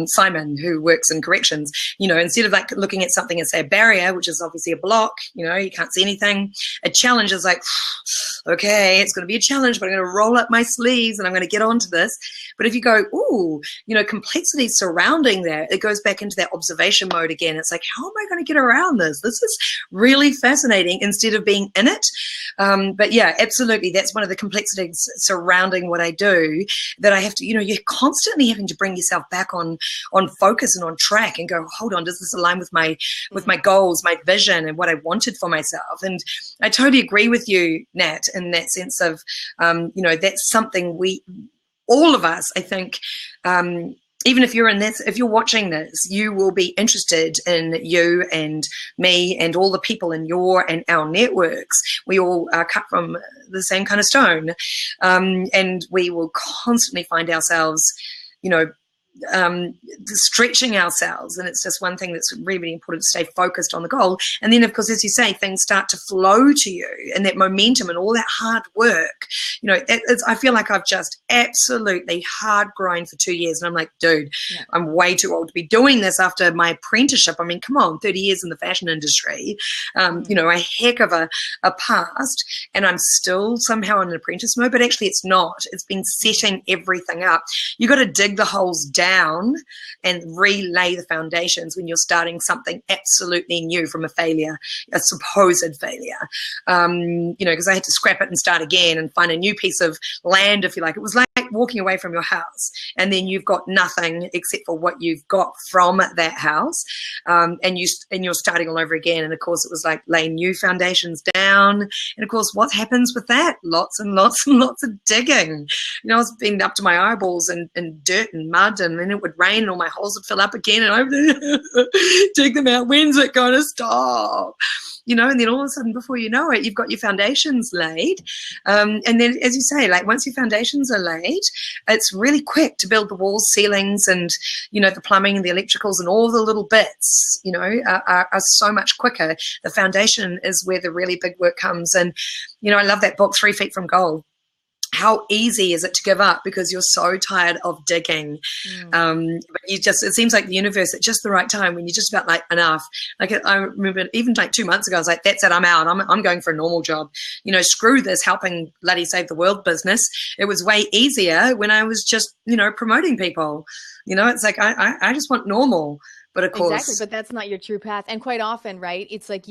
Speaker 2: Simon, who works in corrections. Instead of like looking at something as, say, a barrier, which is obviously a block, you can't see anything. A challenge is like, okay, it's going to be a challenge, but I'm going to roll up my sleeves and I'm going to get onto this. But if you go, complexity surrounding that, it goes back into that observation mode again. It's like, how am I going to get around this? This is really fascinating, instead of being in it. But yeah, absolutely. That's one of the complexities surrounding what I do, that I have to, you're constantly having to bring yourself back on focus and on track and go, hold on, does this align with my goals, my vision, and what I wanted for myself? And I totally agree with you, Nat, in that sense of, that's something all of us, I think, even if you're in this, if you're watching this, you will be interested in you and me and all the people in your and our networks. We all are cut from the same kind of stone, and we will constantly find ourselves, stretching ourselves. And it's just one thing that's really, really important, to stay focused on the goal. And then, of course, as you say, things start to flow to you, and that momentum and all that hard work, I feel like I've just absolutely hard grind for 2 years. And I'm like, dude, I'm way too old to be doing this after my apprenticeship. I mean, come on, 30 years in the fashion industry, a heck of a past, and I'm still somehow in an apprentice mode, but actually it's not. It's been setting everything up. You got to dig the holes down and relay the foundations when you're starting something absolutely new from a failure, a supposed failure. Because I had to scrap it and start again and find a new piece of land, if you like. It was like walking away from your house, and then you've got nothing except for what you've got from that house, and you're starting all over again. And of course, it was like laying new foundations down. And of course, what happens with that? Lots and lots and lots of digging. I was being up to my eyeballs in dirt and mud, and then it would rain and all my holes would fill up again, and I would dig them out. When's it going to stop? And then all of a sudden, before you know it, you've got your foundations laid. And then, as you say, like once your foundations are laid, it's really quick to build the walls, ceilings, and, the plumbing and the electricals and all the little bits, are so much quicker. The foundation is where the really big work comes. And, I love that book, 3 Feet from Gold. How easy is it to give up because you're so tired of digging? But it seems like the universe at just the right time, when you're just about like enough. Like I remember even like 2 months ago, I was like, that's it, I'm out. I'm going for a normal job. Screw this helping bloody save the world business. It was way easier when I was just, promoting people. It's like, I just want normal. But of course.
Speaker 1: Exactly, but that's not your true path. And quite often, right, it's like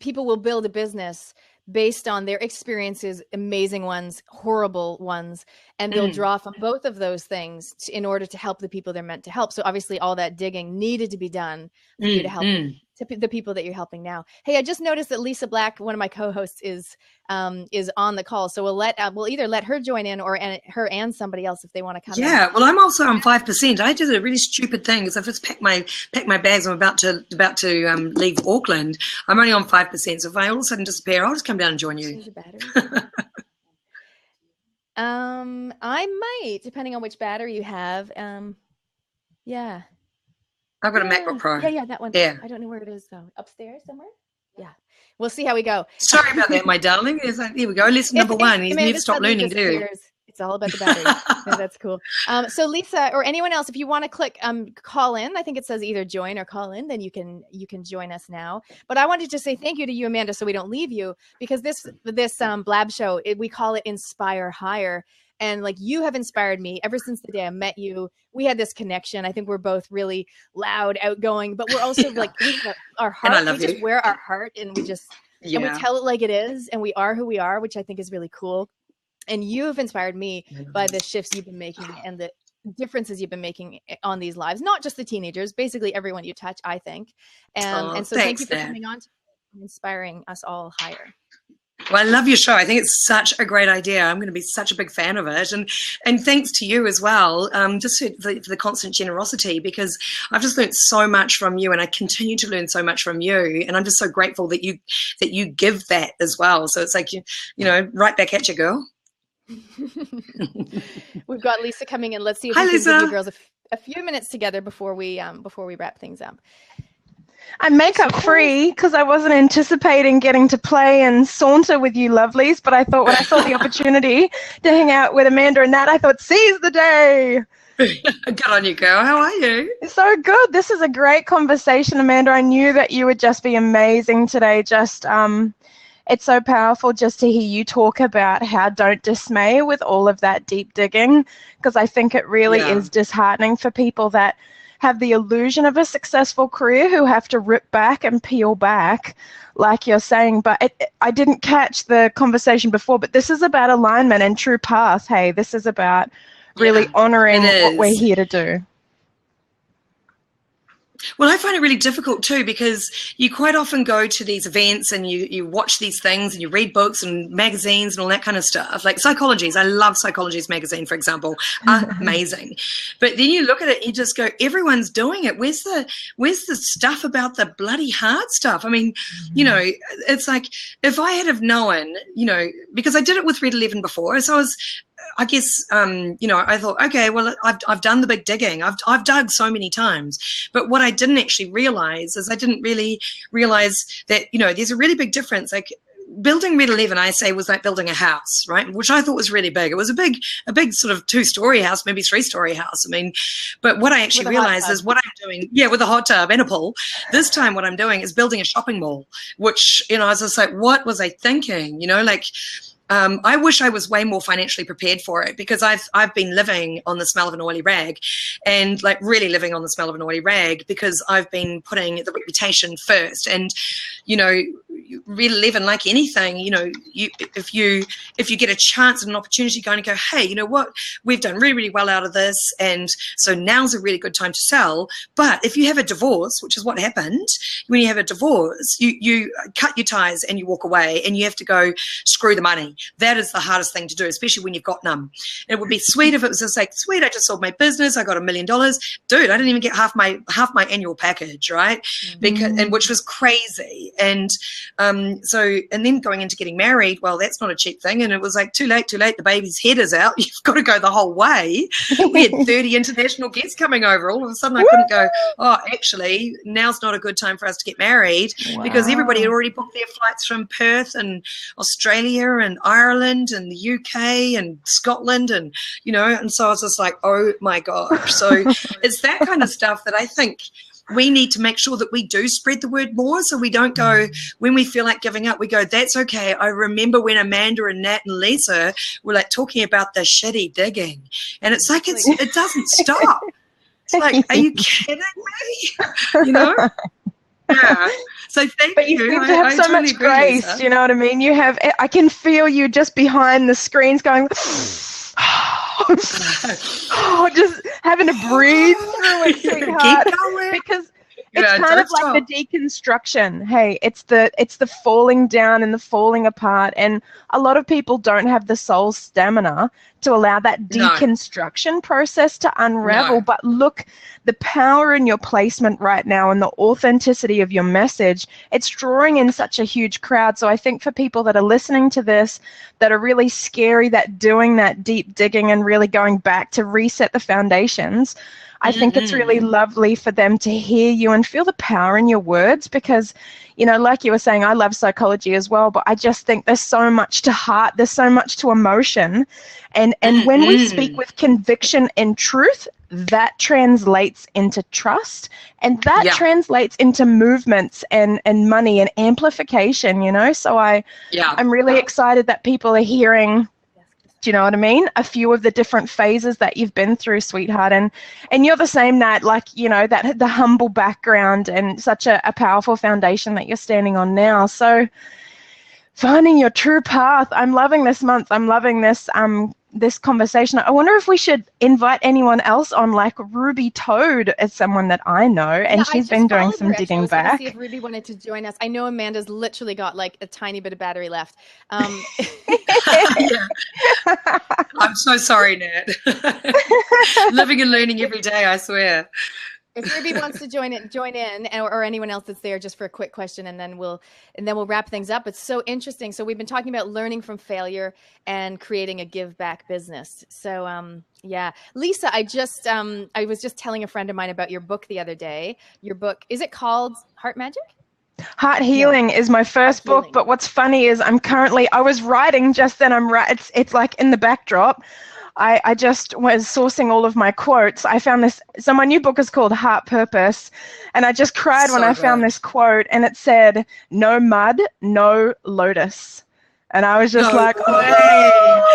Speaker 1: people will build a business based on their experiences, amazing ones, horrible ones, and they'll draw from both of those things in order to help the people they're meant to help. So obviously all that digging needed to be done for you to help to the people that you're helping now. Hey, I just noticed that Lisa Black, one of my co-hosts, is on the call. So we'll either let her join in or her and somebody else if they want to come
Speaker 2: Yeah,
Speaker 1: in.
Speaker 2: well, I'm also on 5%. I did a really stupid thing because I've just packed my bags. I'm about to leave Auckland. I'm only on 5%. So if I all of a sudden disappear, I'll just come down and join you.
Speaker 1: There's a battery. I might, depending on which battery you have. Yeah.
Speaker 2: I've got a MacBook Pro.
Speaker 1: Yeah, that one.
Speaker 2: Yeah.
Speaker 1: I don't know where it is though. Upstairs somewhere? Yeah. We'll see how we go.
Speaker 2: Sorry about that, my darling. Here we go. Lesson number one. You never stop learning, do you?
Speaker 1: It's all about the battery. Yeah, that's cool. So Lisa or anyone else, if you want to click call in, I think it says either join or call in, then you can join us now. But I wanted to say thank you to you, Amanda, so we don't leave you, because this Blab show, we call it Inspire Higher. And like, you have inspired me ever since the day I met you. We had this connection. I think we're both really loud, outgoing, but we're also like, we have our heart.
Speaker 2: And I love
Speaker 1: we just wear our heart, and we just and we tell it like it is, and we are who we are, which I think is really cool. And you have inspired me by the shifts you've been making and the differences you've been making on these lives, not just the teenagers, basically everyone you touch, I think. And so thank you for coming on and inspiring us all higher.
Speaker 2: Well, I love your show. I think it's such a great idea. I'm going to be such a big fan of it. And thanks to you as well, just for the constant generosity, because I've just learned so much from you, and I continue to learn so much from you. And I'm just so grateful that you give that as well. So it's like, you know, right back at you, girl.
Speaker 1: We've got Lisa coming in. Let's see if
Speaker 2: Hi,
Speaker 1: we can
Speaker 2: Lisa.
Speaker 1: give you girls a few minutes together before we wrap things up.
Speaker 3: I'm makeup free because I wasn't anticipating getting to play and saunter with you lovelies, but I thought when I saw the opportunity to hang out with Amanda and Nat, I thought, seize the day.
Speaker 2: Good on you, girl. How are you?
Speaker 3: So good. This is a great conversation, Amanda. I knew that you would just be amazing today. It's so powerful just to hear you talk about how don't dismay with all of that deep digging, because I think it really is disheartening for people that have the illusion of a successful career who have to rip back and peel back, like you're saying. But I didn't catch the conversation before, but this is about alignment and true path. Hey, this is about really honoring what we're here to do.
Speaker 2: Well, I find it really difficult too, because you quite often go to these events and you watch these things and you read books and magazines and all that kind of stuff. Like Psychologies, I love Psychologies magazine, for example, amazing. But then you look at it and you just go, everyone's doing it. Where's the stuff about the bloody hard stuff? I mean, you know, it's like, if I had have known, you know, because I did it with Red 11 before, so I guess, you know, I thought, okay, well, I've done the big digging. I've dug so many times. But what I didn't actually realize is I didn't really realize that, you know, there's a really big difference. Like, building Red 11, I say, was like building a house, right? Which I thought was really big. It was a big sort of 2-story house, maybe 3-story house. I mean, but what I actually realized is what I'm doing, with a hot tub and a pool. This time what I'm doing is building a shopping mall, which, you know, I was just like, what was I thinking? You know, like, I wish I was way more financially prepared for it, because I've been living on the smell of an oily rag, and like really living on the smell of an oily rag, because I've been putting the reputation first. And, you know, Red 11, like anything, you know, if you get a chance and an opportunity, going to go, hey, you know what, we've done really, really well out of this, and so now's a really good time to sell. But if you have a divorce, which is what happened, when you have a divorce, you cut your ties and you walk away, and you have to go, screw the money. That is the hardest thing to do, especially when you've got none. It would be sweet if it was just like, sweet, I just sold my business, I got $1 million. Dude, I didn't even get half my annual package, right? And which was crazy. And so, and then going into getting married, well, that's not a cheap thing. And it was like, too late, the baby's head is out. You've got to go the whole way. We had 30 international guests coming over. All of a sudden I couldn't go, oh, actually, now's not a good time for us to get married, because everybody had already booked their flights from Perth and Australia and Ireland and the UK and Scotland, and, you know, and so I was just like, oh my gosh. So it's that kind of stuff that I think we need to make sure that we do spread the word more, so we don't go, when we feel like giving up, we go, that's okay. I remember when Amanda and Nat and Lisa were like talking about the shitty digging, and it's like, it doesn't stop. It's like, are you kidding me? You know? Yeah. So thank you.
Speaker 3: You seem to have so much grace, you know what I mean? I can feel you just behind the screens going, just having to breathe through it, sweetheart. Because It's kind of like the deconstruction. Hey, it's the falling down and the falling apart, and a lot of people don't have the soul stamina to allow that deconstruction process to unravel. But look, the power in your placement right now and the authenticity of your message, it's drawing in such a huge crowd. So I think for people that are listening to this, that are really scary, that doing that deep digging and really going back to reset the foundations, I think it's really lovely for them to hear you and feel the power in your words, because, you know, like you were saying, I love psychology as well, but I just think there's so much to heart, there's so much to emotion. And when we speak with conviction and truth, that translates into trust, and that translates into movements and money and amplification, you know. So I'm really excited that people are hearing, do you know what I mean, a few of the different phases that you've been through, sweetheart. And you're the same, Nat, like, you know, that the humble background and such a powerful foundation that you're standing on now. So finding your true path. I'm loving this month. I'm loving this conversation. I wonder if we should invite anyone else on, like Ruby Toad as someone that I know, and she's been doing some digging back.
Speaker 1: See if Ruby wanted to join us. I know Amanda's literally got like a tiny bit of battery left.
Speaker 2: I'm so sorry, Nat. Living and learning every day, I swear.
Speaker 1: If Ruby wants to join in, or anyone else that's there, just for a quick question, and then we'll wrap things up. It's so interesting. So we've been talking about learning from failure and creating a give back business. So yeah, Lisa, I was just telling a friend of mine about your book the other day. Your book, is it called Heart Magic?
Speaker 3: Heart Healing is my first book, but what's funny is I was writing just then. It's like in the backdrop. I just was sourcing all of my quotes. I found this, so my new book is called Heart Purpose, and I just cried when I found this quote, and it said, "No mud, no lotus." And I was just oh,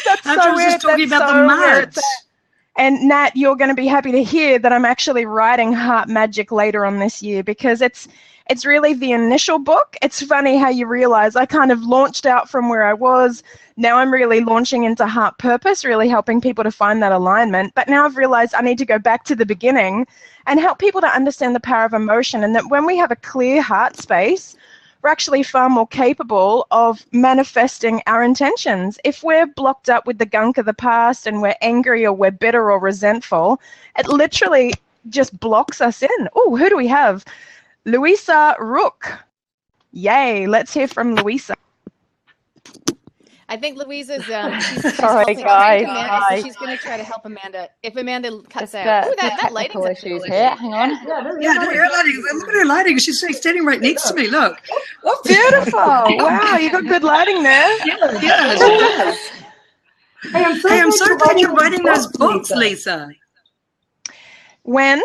Speaker 3: that's so weird.
Speaker 2: Just talking about the mud.
Speaker 3: And Nat, you're going to be happy to hear that I'm actually writing Heart Magic later on this year, because it's really the initial book. It's funny how you realize I kind of launched out from where I was. Now I'm really launching into Heart Purpose, really helping people to find that alignment. But now I've realized I need to go back to the beginning and help people to understand the power of emotion, and that when we have a clear heart space, we're actually far more capable of manifesting our intentions. If we're blocked up with the gunk of the past and we're angry or we're bitter or resentful, it literally just blocks us in. Oh, who do we have? Louisa Rook. Yay, let's hear from Louisa.
Speaker 1: I think Louisa's
Speaker 4: sorry guys.
Speaker 1: So she's going to try to help Amanda. If Amanda cuts out. Ooh, that lighting's
Speaker 4: issues here. Hang on.
Speaker 2: Yeah, her lighting. Look at her lighting. She's standing right next to me. Look.
Speaker 3: Oh, beautiful. Wow, you got good lighting there.
Speaker 2: Yeah. Hey, I'm so glad you're writing those books, Lisa.
Speaker 3: When?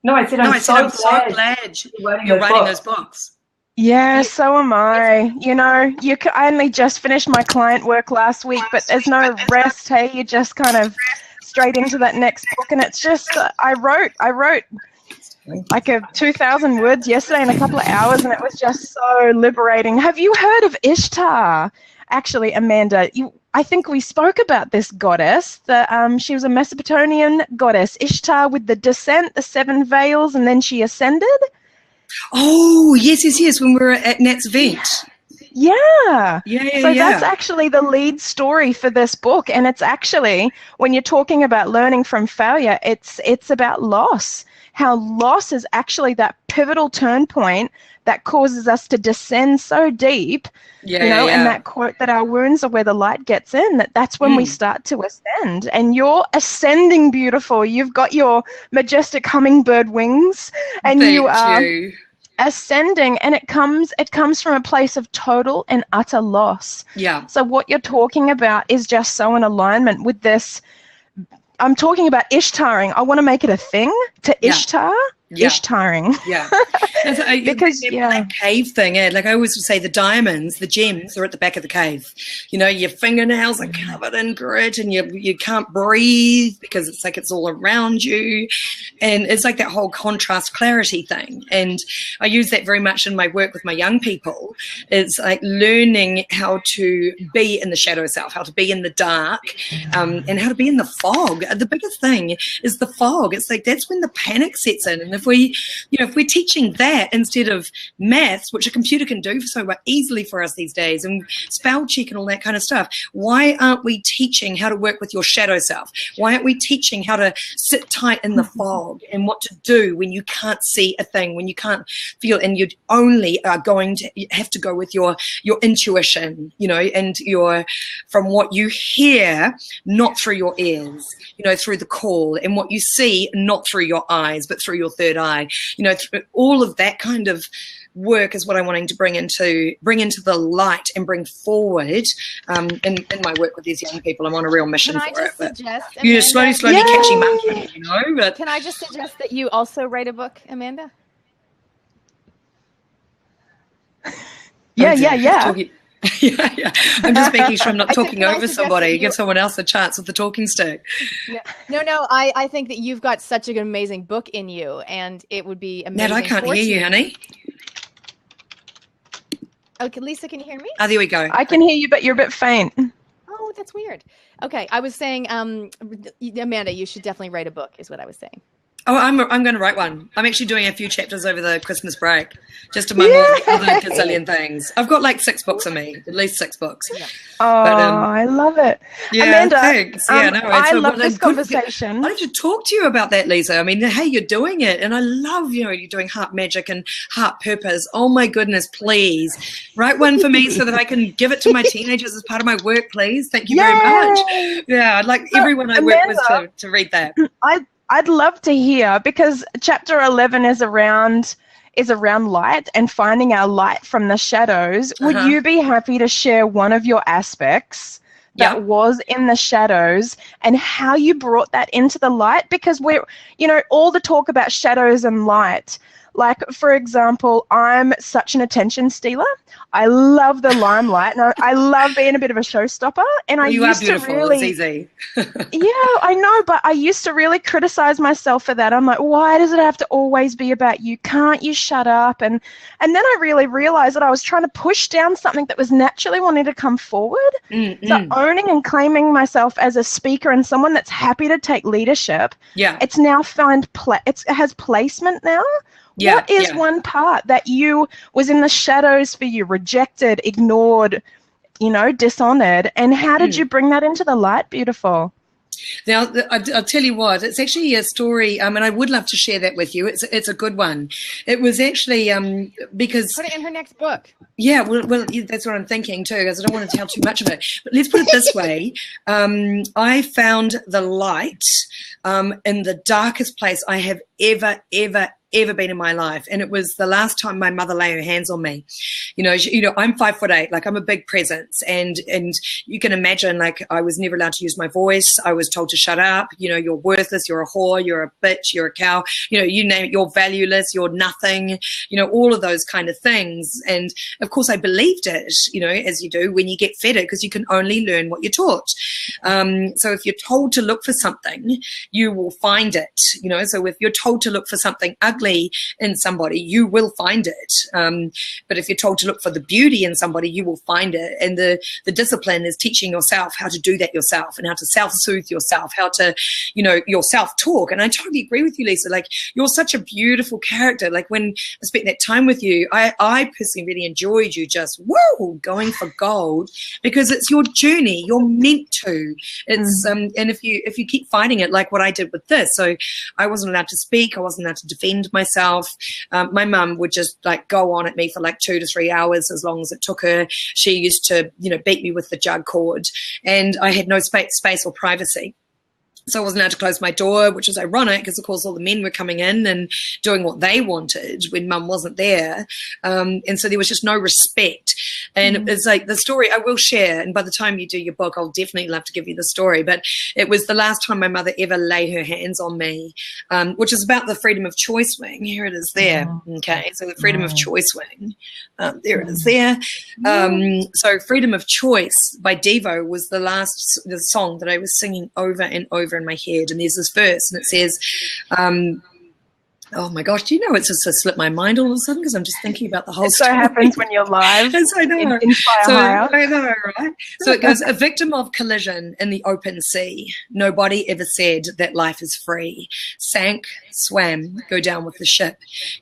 Speaker 2: No, I said I'm so glad you're writing those books.
Speaker 3: Yeah, so am I. You know, I only just finished my client work last week, but there's no rest. Hey, you just kind of straight into that next book, and it's just I wrote like 2,000 words yesterday in a couple of hours, and it was just so liberating. Have you heard of Ishtar? Actually, Amanda, I think we spoke about this goddess. She was a Mesopotamian goddess, Ishtar, with the descent, the 7 veils, and then she ascended.
Speaker 2: Oh, yes. When we were at Nat's event.
Speaker 3: Yeah. So that's actually the lead story for this book. And it's actually, when you're talking about learning from failure, it's about loss. How loss is actually that pivotal turn point that causes us to descend so deep, and that quote that our wounds are where the light gets in, that's when we start to ascend. And you're ascending beautiful. You've got your majestic hummingbird wings, and you are ascending, and it comes from a place of total and utter loss.
Speaker 2: Yeah.
Speaker 3: So what you're talking about is just so in alignment with this. I'm talking about Ishtaring. I want to make it a thing to Ishtar. Ishtaring.
Speaker 2: Yeah.
Speaker 3: Because
Speaker 2: that cave thing, like I always say, the diamonds, the gems are at the back of the cave. You know, your fingernails are covered in grit, and you can't breathe because it's like it's all around you. And it's like that whole contrast clarity thing. And I use that very much in my work with my young people. It's like learning how to be in the shadow self, how to be in the dark, and how to be in the fog. The biggest thing is the fog. It's like that's when the panic sets in. And if if we're teaching that instead of maths, which a computer can do so easily for us these days, and spell check and all that kind of stuff, why aren't we teaching how to work with your shadow self? Why aren't we teaching how to sit tight in the fog and what to do when you can't see a thing, when you can't feel, and you only are going to have to go with your intuition, and from what you hear, not through your ears, through the call, and what you see, not through your eyes, but through your third eye, through all of that kind of work is what I'm wanting to bring into the light and bring forward in my work with these young people. I'm on a real mission for it.
Speaker 1: Suggest,
Speaker 2: you're slowly catching up, But
Speaker 1: can I just suggest that you also write a book, Amanda?
Speaker 3: Yeah.
Speaker 2: Yeah. I'm just making sure I'm not talking over somebody. Give someone else a chance with the talking stick.
Speaker 1: No. I think that you've got such an amazing book in you, and it would be amazing.
Speaker 2: Nat, I can't hear you, honey.
Speaker 1: Okay, Lisa, can you hear me?
Speaker 2: Oh, there we go.
Speaker 3: I can hear you, but you're a bit faint.
Speaker 1: Oh, that's weird. Okay, I was saying, Amanda, you should definitely write a book, is what I was saying.
Speaker 2: Oh, I'm going to write one. I'm actually doing a few chapters over the Christmas break, just among all the other gazillion things. I've got like 6 books of me, at least 6 books.
Speaker 3: Yeah. I love it.
Speaker 2: Yeah,
Speaker 3: Amanda,
Speaker 2: thanks. Yeah,
Speaker 3: I love this conversation.
Speaker 2: I wanted to talk to you about that, Lisa. I mean, hey, you're doing it, and I love, you're doing Heart Magic and Heart Purpose. Oh my goodness, please write one for me so that I can give it to my teenagers as part of my work, please. Thank you very much. Yeah, I'd like everyone I work with to read that.
Speaker 3: I'd love to hear, because chapter 11 is around light and finding our light from the shadows. Would you be happy to share one of your aspects that was in the shadows and how you brought that into the light? Because we're, all the talk about shadows and light. Like, for example, I'm such an attention stealer. I love the limelight, and I love being a bit of a showstopper. And
Speaker 2: you are beautiful. It's easy.
Speaker 3: Yeah, I know, but I used to really criticize myself for that. I'm like, why does it have to always be about you? Can't you shut up? And then I really realized that I was trying to push down something that was naturally wanting to come forward. So owning and claiming myself as a speaker and someone that's happy to take leadership. Yeah, it's now it has placement now. What is one part that you was in the shadows for you, rejected, ignored, dishonored, and how did you bring that into the light? Beautiful.
Speaker 2: Now, I'll tell you what, it's actually a story, and I would love to share that with you. It's a good one. It was actually because...
Speaker 1: Put it in her next book.
Speaker 2: Yeah, well, that's what I'm thinking too, because I don't want to tell too much of it. But let's put it this way. I found the light in the darkest place I have ever been in my life, and it was the last time my mother lay her hands on me. I'm 5'8", like I'm a big presence, and you can imagine, like, I was never allowed to use my voice. I was told to shut up. You're worthless, you're a whore, you're a bitch, you're a cow, you name it, you're valueless, you're nothing, all of those kind of things. And of course I believed it, as you do when you get fed it, because you can only learn what you're taught. So if you're told to look for something, you will find it. So if you're told to look for something ugly in somebody, you will find it. But if you're told to look for the beauty in somebody, you will find it. And the discipline is teaching yourself how to do that yourself, and how to self-soothe yourself, how to, your self-talk. And I totally agree with you, Lisa. Like, you're such a beautiful character. Like, when I spent that time with you, I personally really enjoyed you just, going for gold, because it's your journey. You're meant to. It's and if you keep fighting it, like what I did with this. So I wasn't allowed to speak. I wasn't allowed to defend myself. My mum would just like go on at me for like 2 to 3 hours, as long as it took her. She used to, beat me with the jug cord, and I had no space or privacy. So I wasn't allowed to close my door, which was ironic, because of course all the men were coming in and doing what they wanted when mum wasn't there. And so there was just no respect. And it's like the story I will share, and by the time you do your book, I'll definitely love to give you the story. But it was the last time my mother ever lay her hands on me, which is about the freedom of choice wing. Here it is there. Okay, so the freedom of choice wing. There it is there. So Freedom of Choice by Devo was the song that I was singing over and over in my head. And there's this verse, and it says, Oh my gosh, do you know it's just slipped my mind all of a sudden because I'm just thinking about the whole
Speaker 3: It so
Speaker 2: story.
Speaker 3: happens when you're live.
Speaker 2: Yes, I know.
Speaker 3: In Fire Hire.
Speaker 2: I know, right? So it goes, a victim of collision in the open sea. Nobody ever said that life is free. Sank, swam, go down with the ship.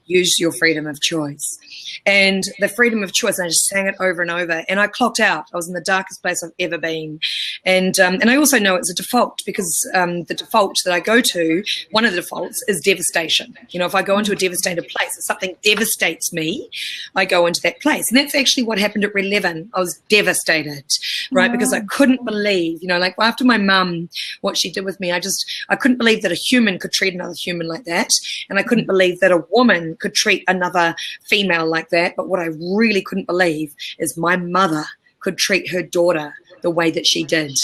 Speaker 2: Use your freedom of choice. And the freedom of choice, and I just sang it over and over. And I clocked out. I was in the darkest place I've ever been. And I also know it's a default because the default that I go to, one of the defaults is devastation. You know, if I go into a devastated place, if something devastates me, I go into that place. And that's actually what happened at Red 11. I was devastated, right? Because I couldn't believe, you know, like after my mum, what she did with me, I couldn't believe that a human could treat another human like that. And I couldn't believe that a woman could treat another female like that. But what I really couldn't believe is my mother could treat her daughter the way that she did.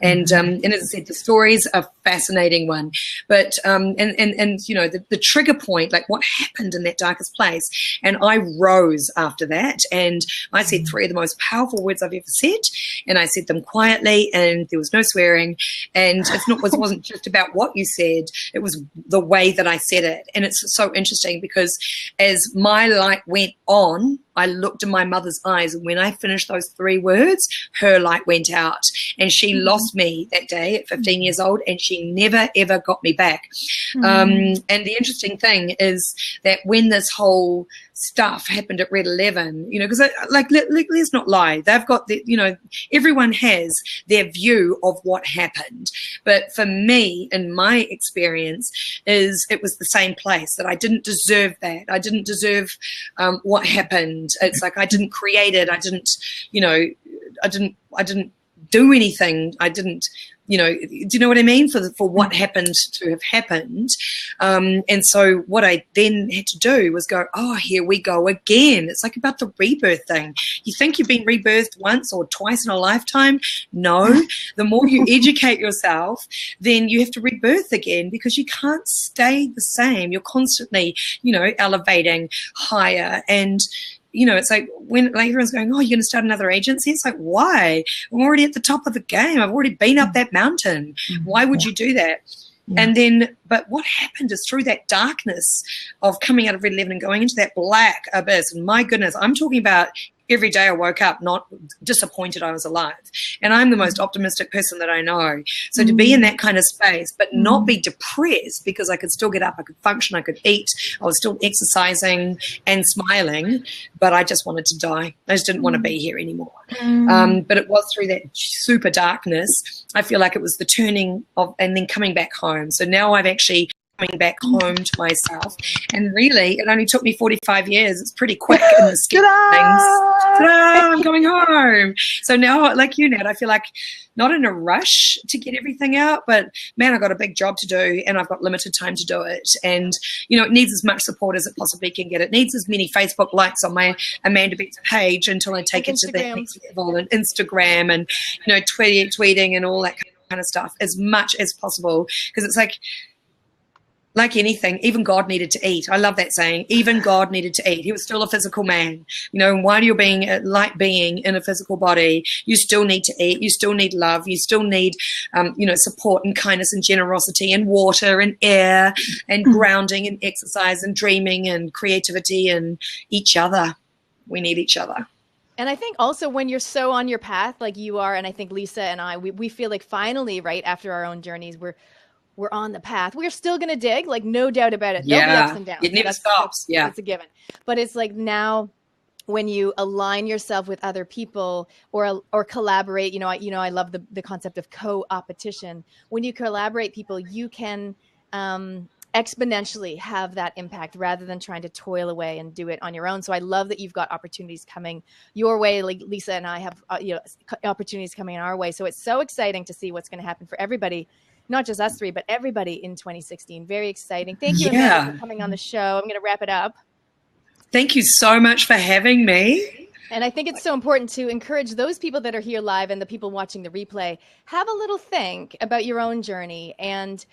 Speaker 2: And as I said, the story's a fascinating one. But and you know, the trigger point, like what happened in that darkest place. And I rose after that, and I said three of the most powerful words I've ever said, and I said them quietly, and there was no swearing. And it wasn't just about what you said, it was the way that I said it. And it's so interesting because as my light went on, I looked in my mother's eyes, and when I finished those three words, her light went out, and she lost me that day at 15 years old, and she never ever got me back. And the interesting thing is that when this whole stuff happened at Red 11, you know, because let's not lie, they've got the, you know, everyone has their view of what happened, but for me, in my experience, is it was the same place that I didn't deserve that. I didn't deserve what happened. It's like I didn't create it. I didn't, you know, I didn't do anything. I didn't, you know, do you know what I mean? For what happened to have happened. And so what I then had to do was go, oh, here we go again. It's like about the rebirth thing. You think you've been rebirthed once or twice in a lifetime? No. The more you educate yourself, then you have to rebirth again because you can't stay the same. You're constantly, you know, elevating higher. And you know, it's like when like everyone's going, oh, you're going to start another agency? It's like, why? I'm already at the top of the game. I've already been up that mountain. Why would you do that? And then, but what happened is through that darkness of coming out of Red 11 and going into that black abyss, and my goodness, I'm talking about every day I woke up not disappointed I was alive. And I'm the most optimistic person that I know. So to be in that kind of space, but not be depressed because I could still get up, I could function, I could eat, I was still exercising and smiling, but I just wanted to die. I just didn't want to be here anymore. But it was through that super darkness, I feel like it was the turning of, and then coming back home. So now I've actually coming back home to myself, and really it only took me 45 years. It's pretty quick in the scheme of things. Ta-da, I'm coming home. So now, like you, Nat, I feel like not in a rush to get everything out, but man, I've got a big job to do and I've got limited time to do it. And you know, it needs as much support as it possibly can get. It needs as many Facebook likes on my Amanda Betts page until I take it to that next level, and Instagram and, you know, tweeting and all that kind of stuff as much as possible, because it's like anything, even God needed to eat. I love that saying. Even God needed to eat. He was still a physical man. You know, and while you're being in a physical body, you still need to eat. You still need love. You still need, you know, support and kindness and generosity and water and air and grounding and exercise and dreaming and creativity and each other. We need each other.
Speaker 1: And I think also when you're so on your path like you are, and I think Lisa and I, we feel like finally, right after our own journeys, we're on the path. We're still going to dig, like no doubt about it. There'll be ups and downs.
Speaker 2: It never stops. Yeah.
Speaker 1: It's a given. But it's like now when you align yourself with other people or collaborate, you know, I love the concept of co-opetition. When you collaborate people, you can exponentially have that impact rather than trying to toil away and do it on your own. So I love that you've got opportunities coming your way. Like Lisa and I have, you know, opportunities coming our way. So it's so exciting to see what's going to happen for everybody. Not just us three, but everybody in 2016. Very exciting. Thank you, Amanda, for coming on the show. I'm going to wrap it up.
Speaker 2: Thank you so much for having me.
Speaker 1: And I think it's so important to encourage those people that are here live and the people watching the replay, have a little think about your own journey and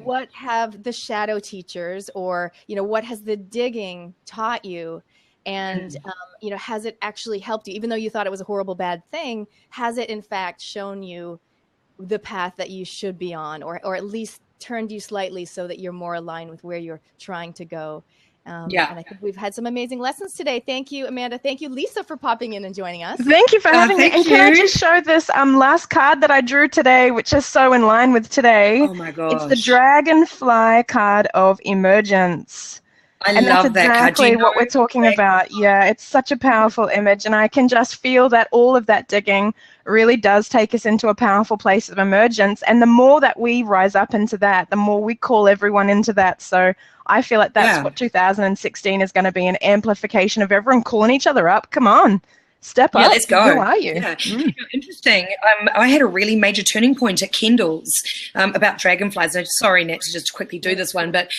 Speaker 1: what have the shadow teachers or, you know, what has the digging taught you? And, you know, has it actually helped you? Even though you thought it was a horrible, bad thing, has it in fact shown you the path that you should be on, or at least turned you slightly so that you're more aligned with where you're trying to go.
Speaker 2: Yeah.
Speaker 1: And I think we've had some amazing lessons today. Thank you, Amanda. Thank you, Lisa, for popping in and joining us.
Speaker 3: Thank you for having me.
Speaker 2: thank
Speaker 3: And can I
Speaker 2: you.
Speaker 3: just show this last card that I drew today, which is so in line with today?
Speaker 2: Oh my gosh.
Speaker 3: It's the Dragonfly card of emergence.
Speaker 2: I
Speaker 3: And
Speaker 2: love
Speaker 3: that's
Speaker 2: that card. Do
Speaker 3: exactly
Speaker 2: you
Speaker 3: what
Speaker 2: know-
Speaker 3: we're talking about. Yeah, it's such a powerful image, and I can just feel that all of that digging really does take us into a powerful place of emergence. And the more that we rise up into that, the more we call everyone into that. So I feel like that's
Speaker 2: Yeah.
Speaker 3: what 2016 is going to be, an amplification of everyone calling each other up. Come on. Step
Speaker 2: Yeah,
Speaker 3: up.
Speaker 2: let's go.
Speaker 3: Who are you?
Speaker 2: Yeah. Interesting. I had a really major turning point at Kendall's about dragonflies. And sorry, Nat, to just quickly do this one, but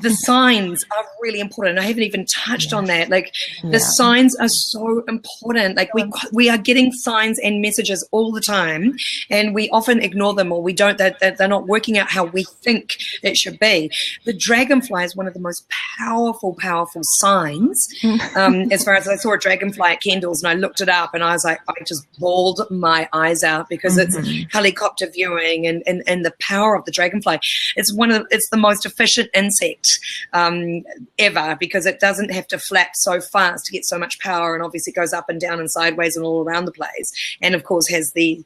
Speaker 2: the signs are really important. I haven't even touched on that. Like the signs are so important. Like we are getting signs and messages all the time, and we often ignore them, or we don't. They're not working out how we think it should be. The dragonfly is one of the most powerful signs. As far as I saw a dragonfly at Kendall's, and I looked it up, and I was like, I just bawled my eyes out because it's helicopter viewing and the power of the dragonfly. It's the most efficient insect ever, because it doesn't have to flap so fast to get so much power, and obviously goes up and down and sideways and all around the place. And of course has the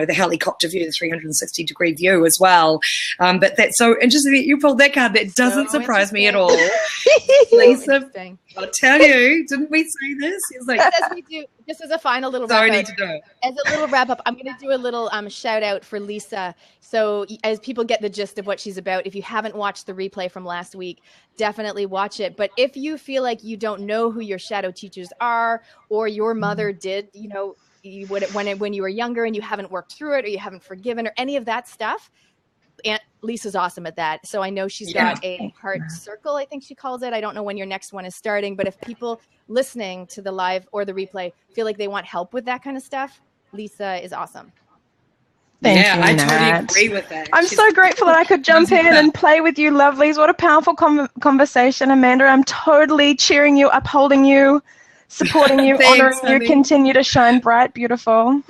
Speaker 2: helicopter view, the 360-degree view as well. But that's so interesting that you pulled that card. That doesn't surprise me at all. Lisa, I'll tell you, didn't we say this? It's like,
Speaker 1: As we do, just as a final little
Speaker 2: so I
Speaker 1: wrap
Speaker 2: need
Speaker 1: up,
Speaker 2: to do it.
Speaker 1: as a little wrap up, I'm going to do a little shout out for Lisa. So as people get the gist of what she's about, if you haven't watched the replay from last week, definitely watch it. But if you feel like you don't know who your shadow teachers are, or your mother did, when you were younger and you haven't worked through it, or you haven't forgiven, or any of that stuff, Aunt Lisa's awesome at that. So I know she's got a heart circle, I think she calls it. I don't know when your next one is starting, but if people listening to the live or the replay feel like they want help with that kind of stuff, Lisa is awesome.
Speaker 3: Thank you,
Speaker 2: I
Speaker 3: Nat.
Speaker 2: totally agree with that.
Speaker 3: I'm so grateful that I could jump in and play with you, lovelies. What a powerful conversation, Amanda. I'm totally cheering you, upholding you, supporting you,
Speaker 2: Thanks,
Speaker 3: honoring you.
Speaker 2: honey.
Speaker 3: Continue to shine bright, beautiful.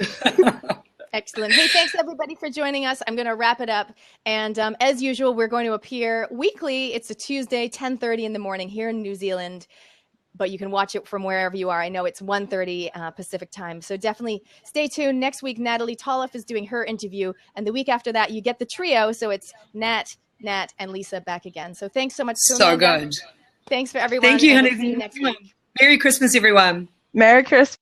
Speaker 1: Excellent. Hey, thanks everybody for joining us. I'm going to wrap it up. And as usual, we're going to appear weekly. It's a Tuesday, 10:30 in the morning here in New Zealand. But you can watch it from wherever you are. I know it's 1:30 Pacific time. So definitely stay tuned. Next week, Natalie Toloff is doing her interview. And the week after that, you get the trio. So it's Nat, and Lisa back again. So thanks so much.
Speaker 2: So
Speaker 1: Amanda.
Speaker 2: good.
Speaker 1: Thanks for everyone.
Speaker 2: Thank you,
Speaker 1: and
Speaker 2: honey.
Speaker 1: we'll see you next week.
Speaker 2: Merry Christmas, everyone.
Speaker 3: Merry Christmas.